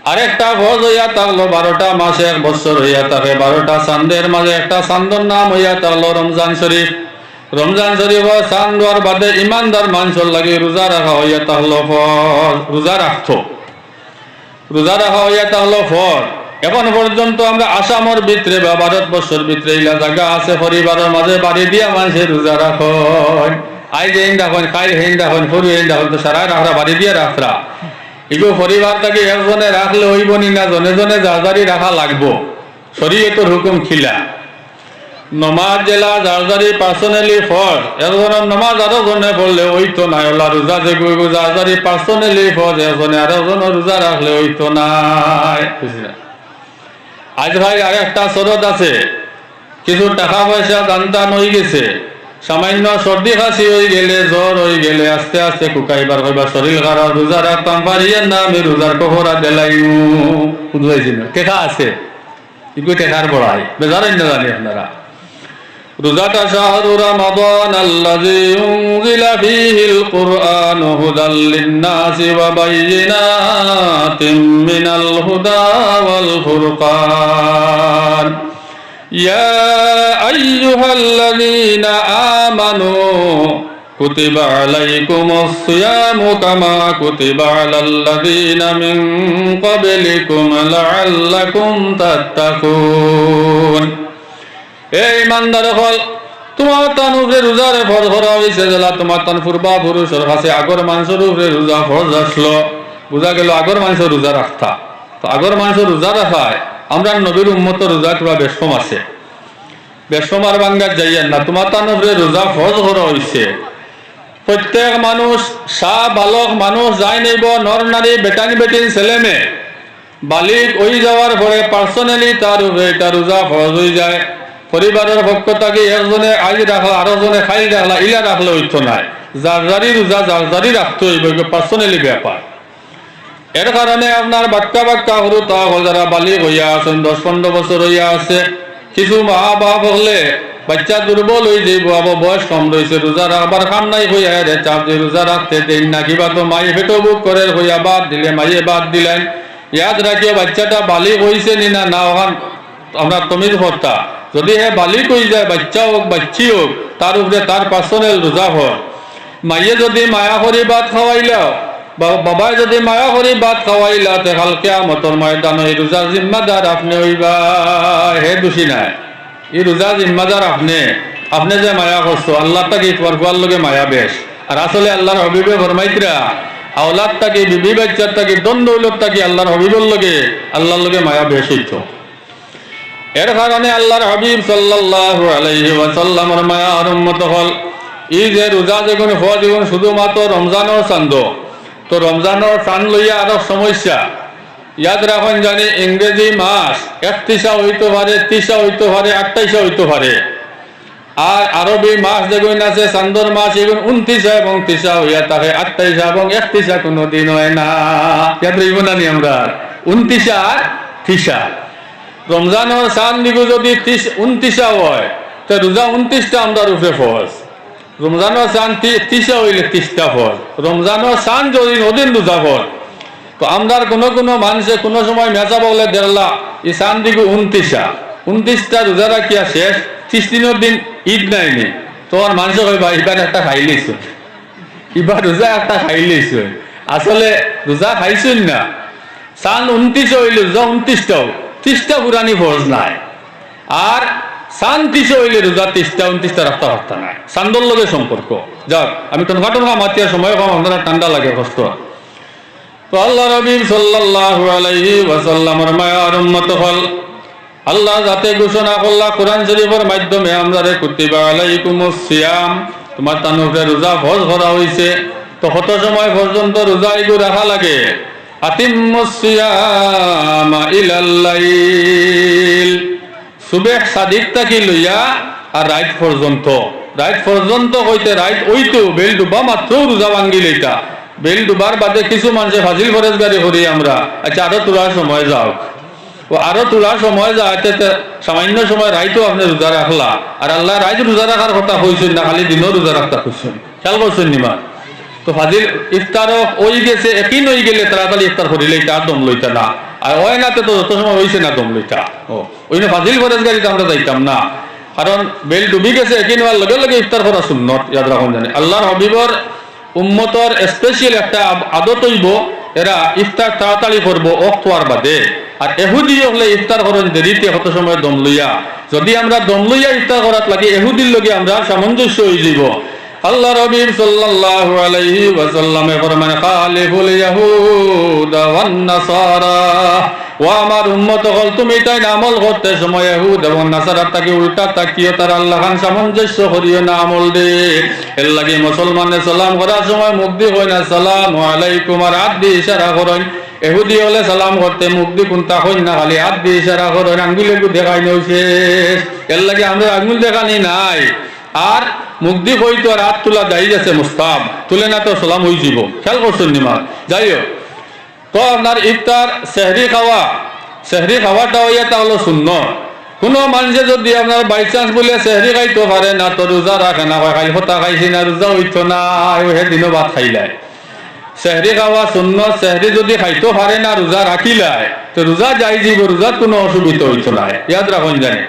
আরেকটা ফরজ হইয়া থাকলো 12টা মাসে 1 বছর হইয়া থাকে, 12টা চাঁদের মাঝে একটা চাঁদর নাম হইয়া থাকলো রমজান শরীফ। রমজান শরীফ চাঁদ হওয়ার বাদে ইমানদার মানুষের লাগে রোজা রাখা হইয়া থাকলো ফরজ। রোজা রাখা হইয়া থাকলো ফরজ। এখন পর্যন্ত আমরা আসামর ভিতরে বা ভারতবর্ষের ভিতরে ইলা জায়গা আছে পরিবারের মাঝে বাড়ি দিয়া মানুষের রোজা রাখন। আইজ হেন রাখন, কাইল হেন রাখন, ফরু হেন রাখন, তো সারা রাখরা বাড়ি দিয়া রাখরা। এগুলো পরিবার থেকে একজনে রাখলে হইব নি না, জনে জনে জারজারি রাখা লাগবো। শরীয়তের হুকুম খিলা। নমাজ জেলা জারজারি পার্সোনালি ফরজ। একজনের নমাজ আরো জনে পড়লে হইতো নাই। ওলা রোজা যে জারজারি পার্সোনালি ফরজ, একজনে আরো জনের রোজা রাখলে হইতো নাই। আজ ভাই আর একটা শরত আছে, কিছু টাকা পয়সা দান হয়ে গেছে, সামান্য সর্দি খাসি হয়ে গেলে, জ্বর হয়ে গেলে আস্তে আস্তে কুকাইবার হইবা শরীর খারাপ, রোজা রাখতাম পারিয়েন না, আমি রোজার কহরা দেলাই বুঝাইছি না। টেকা আছে, এগুলো টেকার বড়াই বেজারেন না জানি আপনারা। রোজাটা শাহরু রমাদান আল্লাযী উনজিলা ফীহিল কুরআন হুদাল লিন-নাসি ওয়া বায়্যিনাতিম মিনাল হুদা ওয়াল ফুরকান। ইয়া আইয়ুহাল্লাযীনা আমানু কুতিবা আলাইকুমুস সিয়ামু কামা কুতিবা আলাল্লাযীনা মিন ক্বাবলিকুম লাআল্লাকুম তাত্তাকুন। এই ইমানদার হল, তোমার তান উপরে রোজার ফরজ করা হয়েছে, জেলা তোমার তান পূর্বা পুরুষের কাছে আগর মানুষের উপরে রোজা ফরজ আসলো। বোঝা গেল আগর মানুষের রোজা রাখতা। তো আগর মানুষের রোজা রাখায় আমরা নবীর উম্মত রোজা করা বেশম আছে, বেশম আর বাঙ্গার যাইয়েন না। তোমার তান উপরে রোজা ফরজ করা হয়েছে। প্রত্যেক মানুষ, শাহ বালক মানুষ যাই নেব, নর নারী, বেটানি বেটিন ছেলে মেয়ে, বালিক ওই যাওয়ার পরে পার্সোনালি তার উপরে এটা রোজা ফরজ হয়ে যায়। পরিবারের পক্ষ থেকে একজনে আজ রাখলা, আরো জনে খাইল রাখলা, ইলা রাখলে হইতো নাই। জারজারি রোজা জারজারি রাখতে হইব, পার্সোনালি ব্যাপার। এর কারণে আপনার বাক্কা হরু তা যারা বালিক হইয়া আছেন, 10-15 বছর হইয়া আছে, কিছু মা বাপ হলে বাচ্চা দুর্বল হয়ে যাইব, আবার বয়স কম রয়েছে, রোজা রাখবার কাম নাই হইয়া রে চাপ যে রোজা রাখতে দেন না, কিবা তো মাই পেটো বুক করে হইয়া বাদ দিলে, মাইয়ে বাদ দিলেন। ইয়াদ রাখিও বাচ্চাটা বালিক হইছে নি না, না ওখান আমরা তমিজ হত্যা। যদি হে বালিক হয়ে যায়, বাচ্চা হোক বাচ্চি হোক, তার উপরে তার পার্সোনাল রোজা হয়। মাইয়ে যদি মায়া করি ভাত খাওয়াইলাও, বাবাই যদি মায়া করি ভাত খাওয়াইলা, তে হালকে মতর ময়দান এই রোজার জিম্মাদার আপনি হইবা, হে দোষী নাই। এই রোজার জিম্মাদার আপনি যে মায়া করছো, আল্লাহ তাকে পরকুয়ার লগে মায়া বেশ। আর আসলে আল্লাহর হবিবে ফরমাইতরা, আওলাদ তাকে, বিবি বাচ্চার তাকে, দন্ড হইলত তাকে আল্লাহর হবিবর লগে, আল্লাহর লগে মায়া বেশ হইতো। এর কারণে আল্লাহর হাবিব সাল্লাল্লাহু আলাইহি ওয়াসাল্লামের মায়ার উম্মত হল। এই যে রোজা যেগুলো হওয়া যেগুলো শুধুমাত্র রমজানের চান্দ, তো রমজানের চান লইয়া আরো সমস্যা। ইয়াদ রাখেন জানি ইংরেজি মাস 31 হইতে পারে, 30 হইতে পারে, 28 হইতে পারে। আর আরবি মাস যেগুলো আছে চান্দর মাস, এগুলো 29 এবং 30 হইয়া থাকে, 28 এবং 31 কোনো দিন হয় না। ইয়াদ রইব না নি আমরা 29 আর 30। রমজানের চান দিগু যদি 29 হয়, তো রোজা 29টা আমরা রূপে ফরজ। রমজানের চান 30 হইলে 30টা ফরজ। রমজানের চান যদি নদিন রোজা ফরজ, তো আমরা কোনো মানুষে কোনো সময় মেচা বলে দেখলা এই চান দিগু 29টা রোজা রাখিয়া শেষ, 30 দিনের দিন ঈদ নাইনি, তোমার মানুষ কইবা এবার একটা খাই লইছ, এবার রোজা একটা খাই লইছ। আসলে রোজা খাইছুন না, চান 29 হইলে রোজা 29টাও, 30টা পুরানি ফরজ নাই। আর চান 30 হইলে রোজা 30টা 29টা রাখতে পারতা নাই, চান্দর লগে সম্পর্ক। যাক, আমি টনকা মাতিয়ার সময় কম, আপনারা ঠান্ডা লাগে কষ্ট। তো আল্লাহ হাবিব সাল্লাল্লাহু আলাইহি ওয়াসাল্লামের মায়ার উম্মত হল। আল্লাহ যাতে ঘোষণা করলা কোরআন শরীফের মাধ্যমে, আমরা রে কুতিবা আলাইকুমুস সিয়াম, তোমার তানুকে রোজা ফরজ করা হইছে। তো কত সময় পর্যন্ত রোজা এগু রাখা লাগে? আতিম্মুস সিয়ামা ইলাল লাইল, সুবহ সাদিক থাকি লইয়া আর রাত পর্যন্ত। রাত পর্যন্ত হইতে রাত ওইতো বেল ডুবা মাত্র রোজা ভাঙ্গি লইতা। বেল ডুবার বাদে কিছু মানুষে ফাজিল ফরেজগারি করি আমরা, আচ্ছা আরো তোলার সময় যাও, ও আরো তোলার সময় যাইতে সামান্য সময় রাইতো আপনি রোজা রাখলা। আর আল্লাহ রাইত রোজা রাখার কথা কইছেন না, খালি দিনও রোজা রাখতা কইছেন, খেয়াল করছেন নিমা। তো ফাজিল ইফতারও ওই গেছে, একই নই গেলে তাড়াতাড়ি ইফতার করিলে তার দম লইতা না। আর ওই নাতে তো যত সময় হয়েছে না দমলইটা ওই না ফাজিল ফরেজ গাড়িতে আমরা যাইতাম না, কারণ বেল ডুবি গেছে একিন হওয়ার লগে লগে ইফতার করা সুন্নত ইয়াদ রাখুন জানে। আল্লাহর হাবিবর উম্মতর স্পেশাল একটা আদত হইব, এরা ইফতার তাড়াতাড়ি করবো অক্তোয়ার বাদে। আর এহুদি হলে ইফতার করেন দেরিতে কত সময় দম লইয়া, যদি আমরা দম লইয়া ইফতার করাত লাগে এহুদির লগে আমরা সামঞ্জস্য হয়ে যাব। আল্লাহ হাবিব সাল্লাল্লাহু আলাইহি ওয়াসাল্লামে ফরমান খালিফুল ইয়াহুদা ওয়ান নাসারা, ও আমার উম্মত হল তুমি তাই আমল করতে সময় ইহুদ এবং নাসারা তাকে উল্টা তাকিও, তার আল্লাহ খান সামঞ্জস্য করিও না আমল দে। এর লাগে মুসলমানের সালাম করার সময় মুখ দিয়ে হয় না সালাম আলাইকুম, আর হাত দিয়ে ইশারা করেন। এহুদি হলে সালাম করতে মুখ দিয়ে কোনটা হয় না, খালি হাত দিয়ে ইশারা করেন, আঙ্গুলে দেখাই নেও শেষ। এর লাগে আমরা আঙ্গুল দেখানি নাই, আর মুখ দিয়ে হইতো আর হাত তোলা যাই যাচ্ছে মুস্তাব, তুলে না তো সালাম হয়ে যাব। খেয়াল করছেন নিমাজ যাই হোক। তো আপনার ইফতার সেহরি খাওয়াটা হইয়া তাহলে শূন্য। কোনো মানুষে যদি আপনার বাই চান্স বলে সেহরি খাইতে পারে না, তো রোজা রাখে না, খাই হতা খাইছি না, রোজা হইতো না, দিনও ভাত খাইলায়। সেহরি খাওয়া শূন্য, সেহরি যদি খাইতে পারে না রোজা রাখিলায়, তো রোজা যাই যাব, রোজার কোনো অসুবিধা হইতো না, ইয়াদ রাখুন জানে।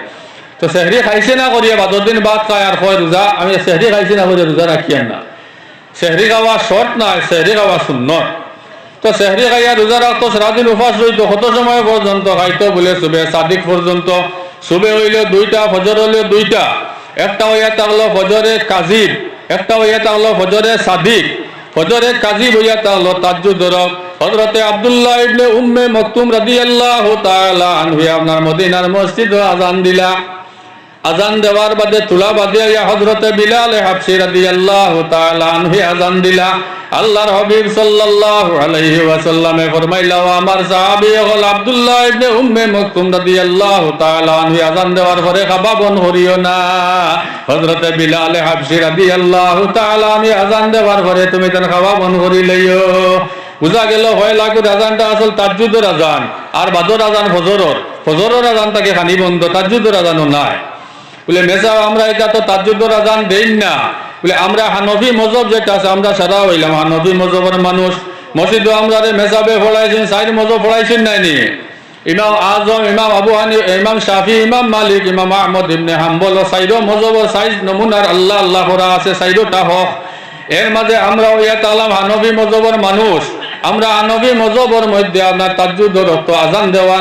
তো সেহরি খাইছে না করিয়া বাদর দিন ভাত খায় আর কয় রোজা আমি সেহরি খাইছি না করিয়া রোজা রাখিয়ান না। সেহরি খাওয়া শর্ট নয়, সেহরি খাওয়া সুন্নত। তো সেহরি খাইয়া রোজা রাখতো, সারাদিন উপাস রইতো, কত সময় পর্যন্ত খাইতো বলে সুবে সাদিক পর্যন্ত। সুবে হইল 2টা, ফজর হইল 2টা, একটা হইয়া থাকলো ফজরে কাজিব, একটা হইয়া থাকলো ফজরে সাদিক। ফজরে কাজিব হইয়া থাকলো তাজ্জুদ রব। হযরতে আব্দুল্লাহ ইবনে উম্মে মকতুম রাদিয়াল্লাহু তাআলা আনহু আপনার মদিনার মসজিদে আযান দিলা। আজান দেওয়ার বাদে তুলা বাদে হযরতে বিলাল হাবশী রাদিয়াল্লাহু তাআলা আনহু আজান দিলা। আল্লাহর হাবিব সাল্লাল্লাহু আলাইহি ওয়াসাল্লামে ফরমাইলা, আমার সাহাবী হল আব্দুল্লাহ ইবনে উম্মে মকতুম রাদিয়াল্লাহু তাআলা আনহু আজান দেওয়ার পরে খাবা বন করিও না। হযরতে বিলাল হাবশী রাদিয়াল্লাহু তাআলা আনহু আজান দেওয়ার পরে তুমি তার খাবা বন করি লইও। বুঝা গেল হয় লাগু আজানটা আসল তাজ্জুদের আজান, আর বাদর আজান ফজরের আজান তাকে খানি বন্ধ, তাজ্জুদের আজানও নাই। বলে মেসাব আমরা এটা তো তাজ্জুদের আজান দেই না। বলে আমরা হানফি মজহব যেটা আছে আমরা সারা হইলাম হানফি মজহবের মানুষ। মসজিদে আমরা মেসাবে পড়াইছেন, সাইড মজহব পড়াইছেন নাইনি। ইমাম আজম, ইমাম আবু হানিফা, ইমাম শাফি, ইমাম মালিক, ইমাম আহমদ ইবনে হাম্বল সাইড মজহবের সাইজ নমুনার আল্লাহ আল্লাহ করা আছে, সাইডটা হক। এর মাঝে আমরা ইয়া তালাম হানফি মজহবের মানুষ। আমরা হানফি মজহবের মধ্যে আপনার তাজ্জুদের রক্ত আজান দেওয়া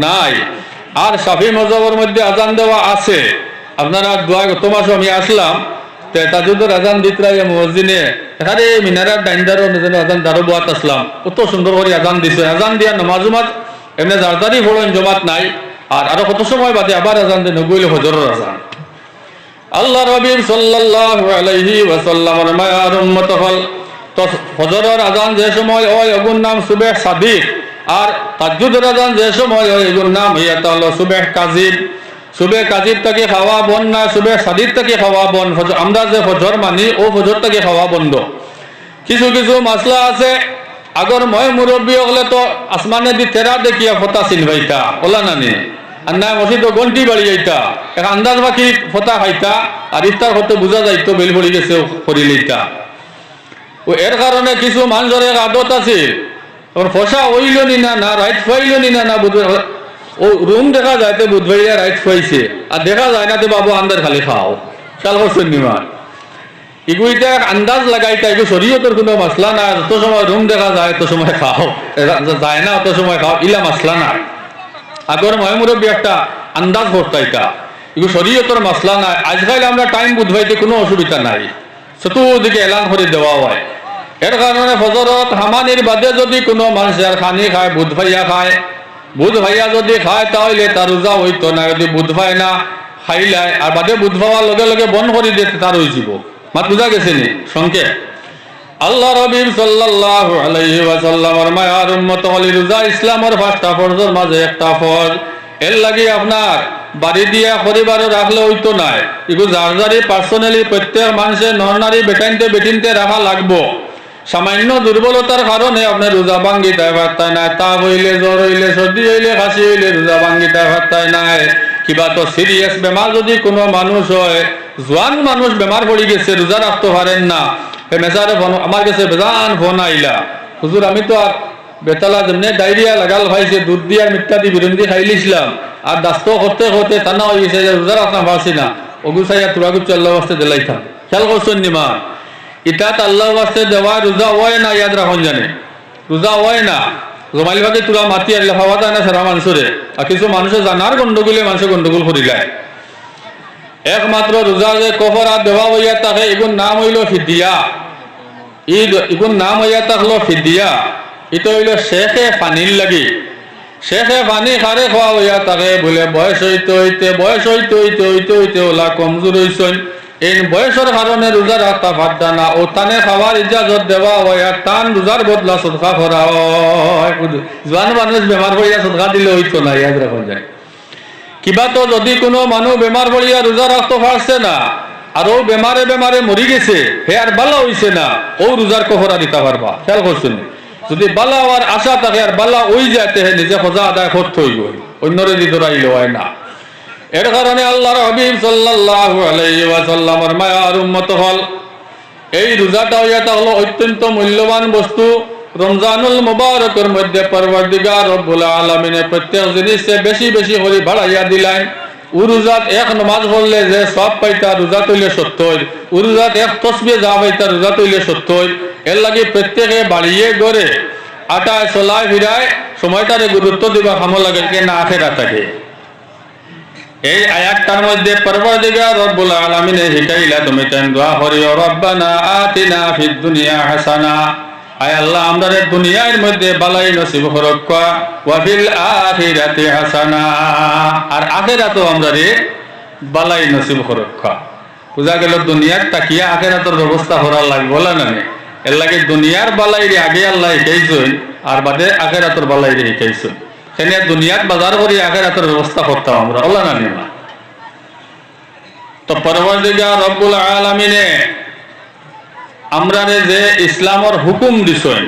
নাই। আর শাফি মজহবের মধ্যে আজান দেওয়া আছে। আপনারা দোয়া তোমার আমি আসলাম তাজ্জুদের আজান দিতরাই মসজিদে, এখানে মিনারের ডাইন্দারও আজান দারো বাত আসলাম, কত সুন্দর করে আজান দিছে। আজান দিয়া নামাজ এমনি জারদারি পড়েন জমাত নাই, আর আরো কত সময় বাদে আবার আজান দেন নগইলে ফজরের আজান। আল্লাহ হাবিব সাল্লাল্লাহু আলাইহি ওয়াসাল্লামের মায়ার উম্মত হল। তো ফজরের আজান যে সময় হয় এগুর নাম সুবহ সাদিক, আর তাজ্জুদের আজান যে সময় হয় এগুর নাম হইয়া তাহলে সুবহ কাজিব। সুবহ কাজিব থেকে খাওয়া বন না, সুবহ সাদিক থেকে খাওয়া বন। আমরা যে ফজর মানি ও ফজর থেকে খাওয়া বন্ধ। কিছু কিছু মাসলা আছে, আগর ময় মুরব্বী হলে তো আসমানে দি তেরা দেখিয়া ফতা চিনবাইতা ওলা নানি, আর না মসজিদ গন্টি বাড়ি যাইতা, এক আন্দাজ বাকি ফতা খাইতা, আর ইফতার করতে বোঝা যাইতো বেল পড়ি গেছে করিলেইতা। ও এর কারণে কিছু মানুষের এক আদত আছে, ফসা হইল নি না রাইট ফাইল নি না বুধবার ও রুম দেখা যায় তো বুধবাইয়া রাইট ফাইছে, আর দেখা যায় না তো বাবু আন্দার খালি খাও। খেয়াল করছেন নিমা এগুইটা আন্দাজ লাগাইতা, এগুলো শরীয়তের কোনো মশলা না। যত সময় রুম দেখা যায় তত সময় খাও, যায় না অত সময় খাও, ইলা মশলা না। আগর ময় মুরব্বী একটা আন্দাজ করতাইতা, এগুলো শরীয়তের মশলা নাই। আজকাল আমরা টাইম বুধবাইতে কোনো অসুবিধা নাই, চতুর্দিকে এলান করে দেওয়া হয়। এর কারণে ফজরত হামানির বাদে যদি কোনো মানুষের খানি খায়, বুধ ভাইয়া যদি খায় তাহলে তার রোজা হইতো না। যদি বুধ ভাই না খাইলায় আর বাদে বুধ ভাইয়ার লগে লগে বন করে দিতে তার হয়ে যাব। মাত বুঝা গেছে নি সংক্ষেপ। আল্লাহ হাবিব সাল্লাল্লাহু আলাইহি ওয়াসাল্লামের মায়ার উম্মত হলি রোজা ইসলামের 5টা ফরজের মাঝে একটা ফরজ। এর লাগি আপনার বাড়ি দিয়া পরিবারে রাখলে হইতো না, এগুলো যার পার্সোনালি প্রত্যেক মানুষের নরনারী বেটিনতে রাখা লাগবো। সামান্য দুর্বলতার কারণে আপনার রোজা ভাঙ্গি দেয় পারতায় নাই, তাপ হইলে, জ্বর হইলে, সর্দি হইলে, কাশি হইলে রোজা ভাঙ্গি দেয় পারতায় নাই। কিবা তো সিরিয়াস বেমার যদি কোনো মানুষ হয়, জোয়ান মানুষ বেমার পড়ে গেছে, রোজা রাখতে পারেন না, মেসারে ফোন আমার কাছে বেজান ফোন আইলা, হুজুর আমি তো আর বেতালা যেমনি ডায়রিয়া লাগাল খাইছে দুধ দিয়ে আর মিথ্যা দিয়ে বিরন্দি খাইলিছিলাম আর দাস্ত করতে করতে টানা হয়ে গেছে যে রোজা রাখতাম পারছি না অগুসাইয়া তুরাগুচ্ছ আল্লাহ বাস্তে দিলাইতাম খেয়াল করছেন নিমা ইটাত আল্লাহ বাস্তে দেওয়া রোজা হয় না ইয়াদ রাখুন জানে রোজা হয় না জমাইল ভাগে তুরা মাতি আনলে খাওয়া যায় না সারা মানুষরে আর কিছু মানুষের জানার গন্ডগোলে মানুষের গন্ডগোল করিলায় একমাত্র রোজা যে কফরা দেওয়া হইয়া থাকে এগুন নাম হইল ফিদিয়া এগুন নাম হইয়া থাকলো ফিদিয়া এটা হইল শেখে পানির লাগি শেখে পানি খারে খাওয়া হইয়া থাকে বলে বয়স হইতে ওলা কমজোর হইছেন এই বয়সের কারণে রোজা রাখতা পারতা না ও তানে খাওয়ার ইজাজত দেওয়া হয় আর টান রোজার বদলা সদকা করা হয় জোয়ান মানুষ বেমার পড়িয়া সদকা দিলে হইতো না ইয়াদ রাখা যায় কিবা তো যদি কোনো মানুষ বেমার পড়িয়া রোজা রাখতে পারছে না আর ও বেমারে বেমারে মরি গেছে হে আর বালা হইছে না ও রোজার কফরা দিতে পারবা খেয়াল করছেন যদি বালা হওয়ার আশা থাকে আর বালা ওই যাতে হে নিজে খোঁজা আদায় করতে হইব অন্যরে দিতরাইলে হয় না এর কারণে আল্লাহর হাবিব সাল্লাল্লাহু আলাইহি ওয়াসাল্লামের মায়ার উম্মত হল এই রোজাটা হইয়াটা হলো অত্যন্ত মূল্যবান বস্তু রমজানুল মুবারকের মধ্যে পরওয়ারদিগার রব্বুল আলামিন প্রত্যেক জিনিসে বেশি বেশি করে বাড়াইয়া দিলেন উরুজাত এক নামাজ পড়লে যে সব পাইতা রোজা তৈলে 70 উরুজাত এক তসবিহ যা পাইতা রোজা তৈলে 70 এর লাগি প্রত্যেকে বাড়িয়ে গড়ে আটায় চলায় ফিরায় সময়টারে গুরুত্ব দিবা খামো লাগে কে না আখেরা থাকে এই আয়াতটার মধ্যে পরওয়ারদিগার রব্বুল আলামিন শিখাইলা তুমি তেন দোয়া করিও রব্বানা আতিনা ফিদ দুনিয়া হাসানা আয় আল্লাহ আমাদের দুনিয়ার মধ্যে বালাই নসিব করক্কা ওয়া ফিল আখিরাতি হাসানা আর আখিরাতও আমাদের বালাই নসিব করক্কা বুঝা গেল দুনিয়ার তাকিয়া আখিরাতের ব্যবস্থা করা লাগবে না এর লাগে দুনিয়ার বালাইরে আগে আল্লাহ শিখাইছেন আর বাদে আখিরাতের বালাইরে শিখাইছেন সেনে দুনিয়াত বাজার করি আখিরাতের ব্যবস্থা করতাম আমরা আল্লাহ না নিমা তো পরওয়ারদিগার রব্বুল আলামিনে আমরারে যে ইসলামের হুকুম দিছেন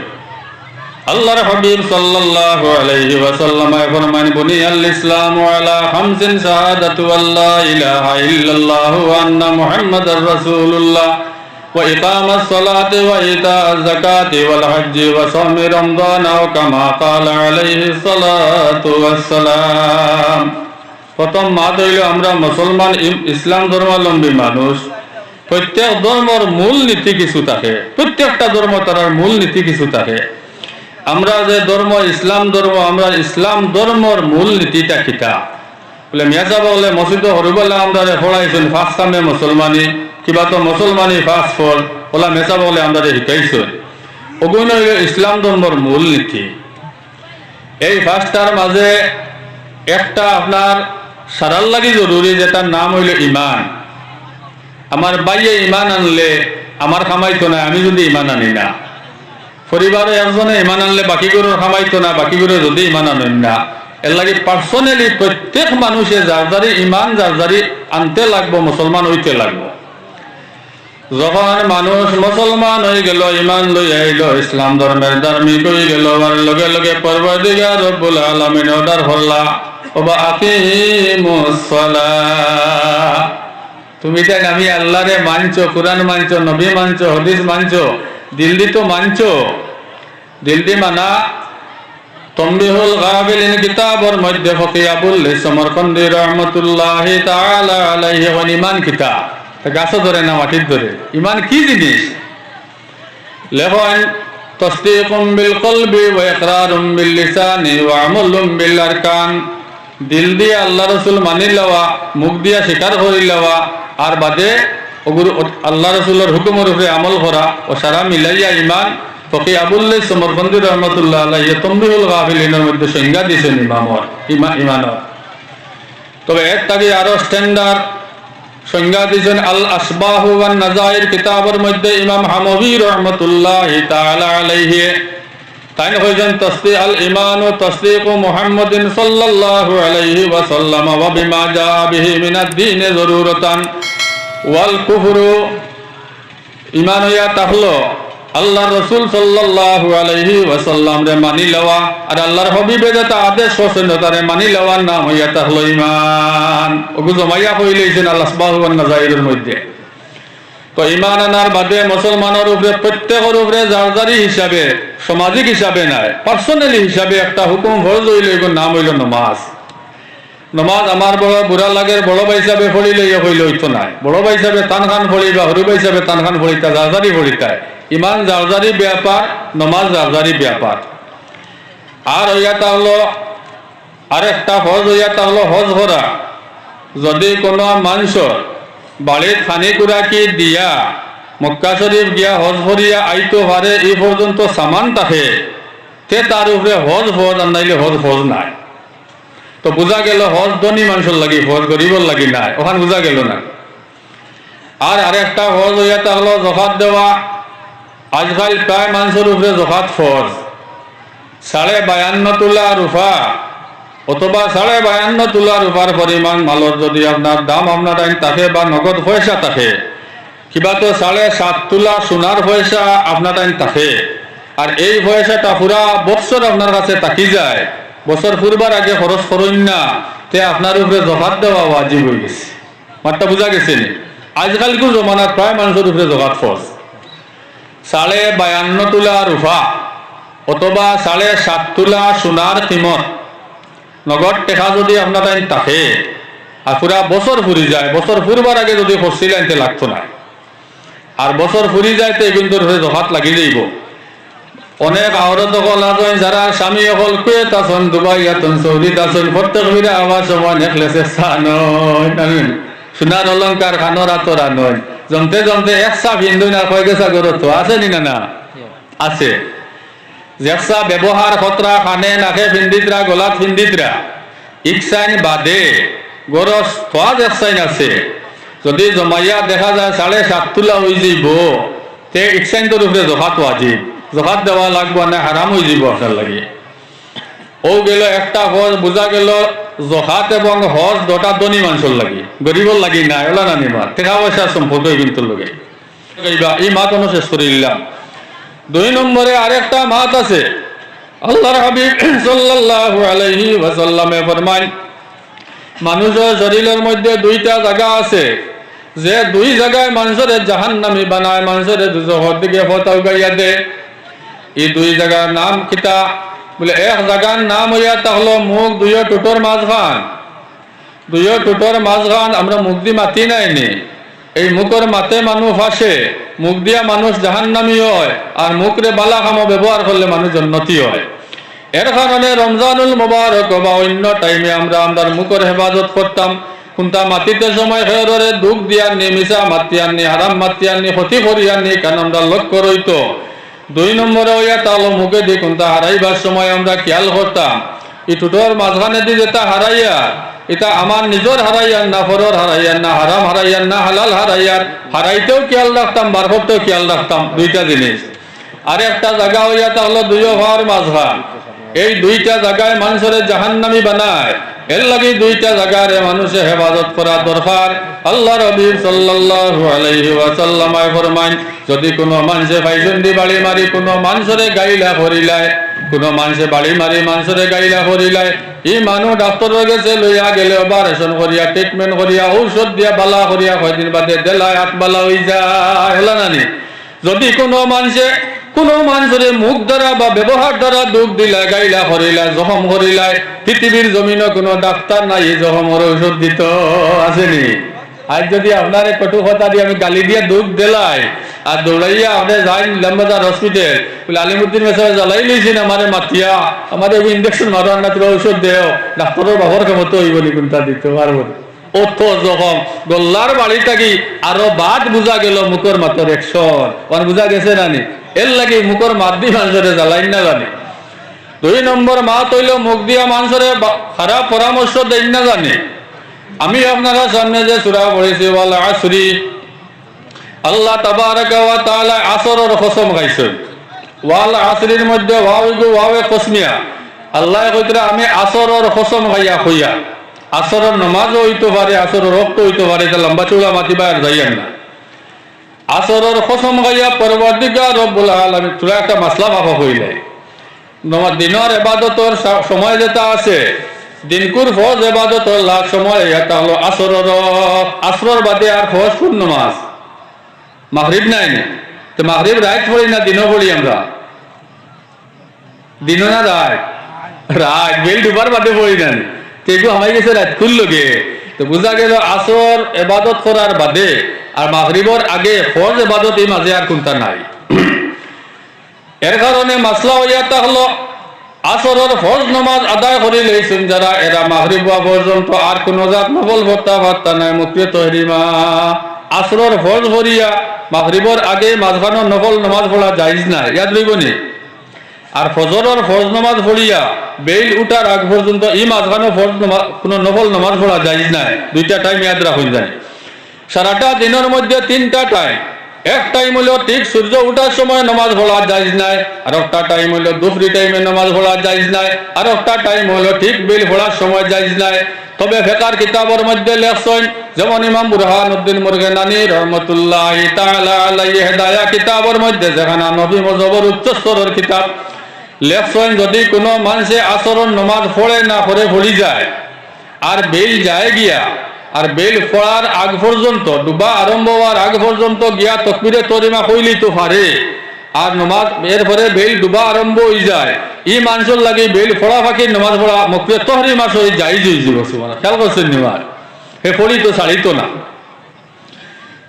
আল্লাহর হাবিব সাল্লাল্লাহু আলাইহি ওয়াসাল্লাম ফরমান বুনিয়াল ইসলামু আলা খামসিন শাহাদাতু আল্লা ইলাহা ইল্লাল্লাহ ওয়া আন্না মুহাম্মাদার রাসূলুল্লাহ ওয়া ইকামাস সালাতি ওয়া ইতাআজ যাকাতি ওয়াল হজ্জি ওয়া সাওমি রমজান কামা ক্বালা আলাইহি সালাতু ওয়াস সালাম প্রথম মাদ হইল আমরা মুসলমান ইসলাম ধর্মাবলম্বী মানুষ প্রত্যেক ধর্মের মূল নীতি কিছু থাকে প্রত্যেকটা ধর্ম তার মূল নীতি কিছু থাকে আমরা যে ধর্ম ইসলাম ধর্ম আমরা ইসলাম ধর্মের মূল নীতিটা কিতা বলে মিয়াজা বলে মসজিদ হরুবল্লা আমরা পড়াইছেন ফার্স্ট কামে মুসলমানি কিবা তো মুসলমানি ফার্স্ট ফল ওলা মেসা বলে আমরা শিখাইছেন ওগুলো হইল ইসলাম ধর্মের মূল নীতি এই ফার্স্টটার মাঝে একটা আপনার সারার লাগি জরুরি যেটার নাম হইল ইমান আমার বাইয়ে ইমান আনলে আমার খামাইতো না আমি যদি ইমান আনি না পরিবারে একজনে ইমান আনলে বাকিগুলোর খামাইতো না বাকিগুলো যদি ইমান আনেন না এর লাগে পার্সোনালি প্রত্যেক মানুষে যার যারি ইমান যার যারি আনতে লাগবো মুসলমান হইতে লাগবো যখন মানুষ মুসলমান হয়ে গেল ইমান লই আইল ইসলাম ধর্মের ধার্মিক হয়ে গেল আর লগে লগে পরওয়ারদিগার রব্বুল আলামিন অর্ডার করলা ওবা আকিমুস সালাহ তুমি দেখ আমি আল্লাহরে মানছো কোরআন মানছো নবী মানছো হাদিস মানছো দিল্লি তো মানছো দিল্লি মানা তমবিহুল গাবিলিন কিতাবর মধ্যে ফকি আবুল সমরকন্দি রহমতুল্লাহি তাআলা আলাইহি ওয়া ইমান কিতাব গাছ ধরে না মাটির ধরে ইমান কি জিনিস লেখন তাসদীকুম বিল কলবি ওয়া ইকরারুম বিল লিসানি ওয়া আমালুম বিল আরকান দিল দিয়ে আল্লাহ রাসূল মানি লওয়া মুখ দিয়া স্বীকার করি লওয়া আর বাদে ওগুলো আল্লাহ রাসূলের হুকুমের উপরে আমল করা ও সারা মিলাইয়া ইমান ফকি আবুল্লাহ সমরকন্দি রহমতুল্লাহ আলাইহি তমবিহুল গাফিলিনের মধ্যে সংজ্ঞা দিয়েছেন ইমানের তবে এর তাকে আরো স্ট্যান্ডার্ড সংজ্ঞা দিয়েছেন আল আসবাহ ওয়ান নাজাইর কিতাবের মধ্যে ইমাম হামাবী রাহমাতুল্লাহি তাআলা আলাইহি তাই হইছেন তাসদিক আল ঈমান ও তাসদীক মুহাম্মাদিন সাল্লাল্লাহু আলাইহি ওয়া সাল্লাম ওয়া বিমা জা বিহি মিনাদ দ্বীন যরুরাতান ওয়াল কুফরু ঈমান হইয়া তাহলো আল্লাহর রাসূল সাল্লাল্লাহু আলাইহি ওয়া সাল্লাম রে মানি লওয়া আর আল্লাহর হাবিবে যেটা আদেশ করছেন তারে মানি লওয়ার নাম হইয়া তাহলো ঈমান ওগো জমাইয়া কইলেছেন আল আসবাহ ওয়ান নাজাইরের মধ্যে তো ইমান আনার বাদে মুসলমানের উপরে প্রত্যেকের উপরে জারজারি হিসাবে সামাজিক হিসাবে নাই পার্সোনালি হিসাবে একটা হুকুম ফরজ হইল, এগুলোর নাম হইল নমাজ। নমাজ আমার বড় বুড়া লাগে বড় ভাই হিসাবে ফড়িলে হইল হইতো নাই, বড় ভাই হিসাবে তান খান ফড়ি বা হরু ভাই হিসাবে তান খান ফড়িতা জারজারি ফড়িতায়। ইমান জারজারি ব্যাপার, নমাজ জারজারি ব্যাপার। আর হইয়াটা হলো আরেকটা হজ, হইয়াটা হলো হজ ভরা। যদি কোনো মানুষের বাড়ির খানি কুড়াকি দিয়া মক্কা শরীফ গিয়া হজ ভরিয়া আইতো পারে এই পর্যন্ত সামান থাকে, তে তার উপরে হজ ফরজ, আর নাইলে হজ ফরজ নাই। তো বোঝা গেল হজ ধনী মানুষের লাগি ফরজ, গরিবর লাগি নাই, ওখানে বোঝা গেল না। আর আরেকটা হজ হইয়াটা হলো জকাত দেওয়া। আজকাল প্রায় মানুষের উপরে জকাত ফরজ। 52.5 তোলা রূপা অথবা 52.5 তোলা রূপার পরিমাণ মালর যদি আপনার দাম আপনার আইন থাকে বা নগদ পয়সা থাকে, কিবা তো 7.5 তোলা সোনার পয়সা আপনার আইন থাকে, আর এই পয়সাটা পুরা বছর আপনার কাছে তাকি যায়, বছর ফুরবার আগে খরচ করুন না, তে আপনার উপরে জকাত দেওয়া ওয়াজিব হয়ে গেছে। মাত্রা বোঝা গেছে নি? আজকালকার জমানার প্রায় মানুষের উপরে জকাত ফরজ। 52.5 তোলা রূপা অথবা 7.5 তোলা সোনার কিমত নগদ টেকা যদি আপনার আইন থাকে আর পুরা বছর ফুরি যায়, বছর ফুরবার আগে যদি খরচিল আনতে লাগতো না, আর বছর ফুরি যায় তো কিন্তু জকাত লাগি যাইব। অনেক আওরত সকল আছেন যারা স্বামী সকল কুয়েত আছেন, দুবাই আছেন, সৌদিত আছেন, প্রত্যেক মিলে আবার সময় নেকলেসে সোনার অলঙ্কার খানোর আতর আনয় জমতে জমতে একসা হিন্দু না কয় গেছা গরত আছে নি না? না আছে। যেসা ব্যবহার খতরা খানে নাকে ফিন্দিতরা গলাত ফিন্দিতরা ইকসাইন বাদে গরস থোয়া যেসাইন আছে, যদি জমাইয়া দেখা যায় 7.5 তোলা হয়ে যাইব, তে ইকসাইনটোর উপরে জকাত ওয়াজিব, জকাত দেওয়া লাগবো না, হারাম হয়ে যাব আপনার লাগে। ও গেল একটা হজ, বোঝা গেল জকাত এবং হজ দুটা ধনী মানুষের লাগি, গরিবর লাগি না, এলা না নিবা টাকা পয়সা সম্পদ কিন্তু লগে এই মাত অনু শেষ করে দিলাম। 2 নম্বরে আরেকটা মাত আছে। আল্লাহর হাবিব সাল্লাল্লাহু আলাইহি ওয়াসাল্লামে ফরমান, মানুষের শরীরের মধ্যে 2টা জায়গা আছে, যে 2 জায়গায় মানুষের জাহান্নামী বানায়, মানুষের দুজখের দিকে ফতাও গাইয়া দে। এই 2 জায়গার নাম কিতা বলে? এক জায়গার নাম হইয়া তাহলো মুখ 2 টুটোর মাঝখান। 2 টুটোর মাঝখান আমরা মুখ দিয়ে মাতি নাইনি, এই মুখের মাতে মানুষ আসে, মুখ দিয়া মানুষ জাহান্নামী হয়, আর মুখরে বালা কামো ব্যবহার করলে মানুষ জান্নাতি হয়। এর কারণে রমজানুল মুবারক বা অন্য টাইমে আমরা আমাদের মুখের হেফাজত করতাম। কোনটা মাতিতে সময় হেরে দুঃখ দিয়ার নি, মিশা মাতিয়ার নি, হারাম মাতিয়ার নি, ক্ষতি করিয়ার নি, কারণ আমরা লক্ষ্য রইতো। 2 নম্বরে হইয়া তাহলে মুখে দিয়ে কোনটা হারাইবার সময় আমরা খেয়াল করতাম, এই টুটোর মাঝখানে দিয়ে যেটা হারাইয়া, এটা আমার নিজের হারাইয়ার না, ফরর হারাইয়ার না, হারাম হারাইয়ার না, হালাল হারাইয়ার, হারাইতেও খেয়াল রাখতাম, বার করতেও খেয়াল রাখতাম, 2টা জিনিস। আর একটা জায়গা হইয়া তাহলে 2 হওয়ার মাঝখান। এই 2টা জায়গায় মানুষের জাহান্নামী বানায়, এর লাগি 2টা জায়গায় মানুষের হেফাজত করা দরকার। আল্লাহ হাবিব সাল্লাল্লাহু আলাইহি ওয়াসাল্লাম ফরমান, যদি কোনো মানুষে ভাইজন্দি বাড়ি মারি কোনো মানুষের গাইলা করিলায়, কোনো মানুষে বাড়ি মারি মানুষের গাইলা করিলায়, এই মানুষ ডাক্তারের গেছে লইয়া গেলে অপারেশন করিয়া ট্রিটমেন্ট করিয়া ঔষধ দিয়া বালা করিয়া কয়দিন বাদে দেলায় হাত বালা হয়ে যায়, হলা নানি? যদি কোনো মানুষের মুখ দ্বারা বা ব্যবহার দ্বারা দুঃখ দিলা, গাইলা করিলা, জখম করিলা, পৃথিবীর জমিনে কোনো ডাক্তার নাই জখমের ঔষধ দিত আসেনি। আজ যদি আপনার কটু কথা দিয়ে আমি গালি দিয়ে দুঃখ দিলাই আর দৌড়াইয়া আপনি যাই লম্বাজার হসপিটাল বলে আলিমুদ্দিন মেসার জ্বালাই লইছেন আমার মাতিয়া, আমাদের ইঞ্জেকশন মারার না, তোরা ঔষধ দেও, ডাক্তারের বাবার ক্ষমতা হইব নি কোনটা দিতে পারবো? অত জখম গোল্লার বাড়ি থাকি আরো বাদ বুঝা গেল মুখর মাতর 100 বুঝা গেছে নানি, এর লাগে মুখর মাত দিয়ে মানুষের জ্বালাই না জানি। 2 নম্বর মাত হইল মুখ দিয়া মানুষের খারাপ পরামর্শ দেই না জানি। আমি আপনারা সামনে যে সূরা পড়েছি ওয়াল আসরি, আল্লাহ তাবারাকা ওয়া তাআলা আসরের কসম গাইছেন। ওয়াল আসরির মধ্যে ওয়াওয়ে কসমিয়া, আল্লাহ কইতরা আমি আসরের কসম গাইয়া হইয়া, আসরের নামাজও হইতে পারে, আসরের রক্ত হইতে পারে, এটা লম্বা চৌড়া মাতিবা আর যাইয়েন না। আসরের কসম গাইয়া পরবর্তীকার রব্বুল আলামিন তোরা একটা মাসলা ভাবা হইলে দিনের ইবাদতের সময় যেটা আছে, দিনকুর ফরজ ইবাদতের লাখ সময় এটা হলো আসরের বাদে আর ফরজ কোন নামাজ? মাগরিব নাই নি, তো মাগরিব রাত পড়ি না দিনও পড়ি আমরা? দিনও না রাত? রাত বেল ডুবার বাদে পড়ি না, তেগু হামাই গেছে রাত খুললো গে। তো বুঝা গেল আসর এবাদত করার বাদে আর মাগরিবর আগে ফরজ এবাদত এই মাঝে আর কোনটা নাই। এর কারণে মাসলা হইয়াটা হলো আসরের ফরজ নামাজ আদায় করে লইছেন যারা, এরা মাগরিব হওয়া পর্যন্ত আর কোন জাত নফল ভর্তা ভাত্তা নাই, মুক্তি তহরিমা। আসরের ফরজ ভরিয়া মাগরিবর আগে মাঝখানো নফল নামাজ পড়া জায়েজ নাই, ইয়াদ রইব নি। আর ফজরের ফরজ নামাজ পড়িয়া বেল উঠার আগ পর্যন্ত এই মাঝখানো ফরজ নামাজ কোন নফল নামাজ পড়া জায়েজ নাই। দুইটা টাইম ইয়াদ রাখুন যায়। সারাটা দিনের মধ্যে তিনটা টাইম, এক টাইম হলো ঠিক সূর্য উঠার সময় নামাজ পড়া জায়েজ নাই, আর একটা টাইম হলো দুপুরি টাইমে নামাজ পড়া জায়েজ নাই, আর একটা টাইম হলো ঠিক বেল পড়ার সময় জায়েজ নাই। তবে ফিকহের কিতাবের মধ্যে লেখছেন, যেমন ইমাম বুরহানুদ্দিন মুরগানানী রহমাতুল্লাহি তাআলা আলাইহি হেদায়া কিতাবের মধ্যে, যেখানে নবী মযহবের উচ্চ স্তরের কিতাব, লেখছেন যদি কোনো মানুষে আসরের নামাজ পড়ে না পড়ে ভুলি যায় আর বেল যায় গিয়া, আর বেল পড়ার আগ পর্যন্ত ডুবা আরম্ভ হওয়ার আগ পর্যন্ত গিয়া তাকবীরে তহরিমা কইলি তো পারে, আর নামাজ এরপরে বেল ডুবা আরম্ভ হয়ে যায়, এই মানুষের লাগে বেল পড়া ফাঁকি নামাজ পড়া মুক্তি তহরিমা সহি যাই যাইব। খেয়াল করছেন নিমার হে পড়ি তো ছাড়িত না,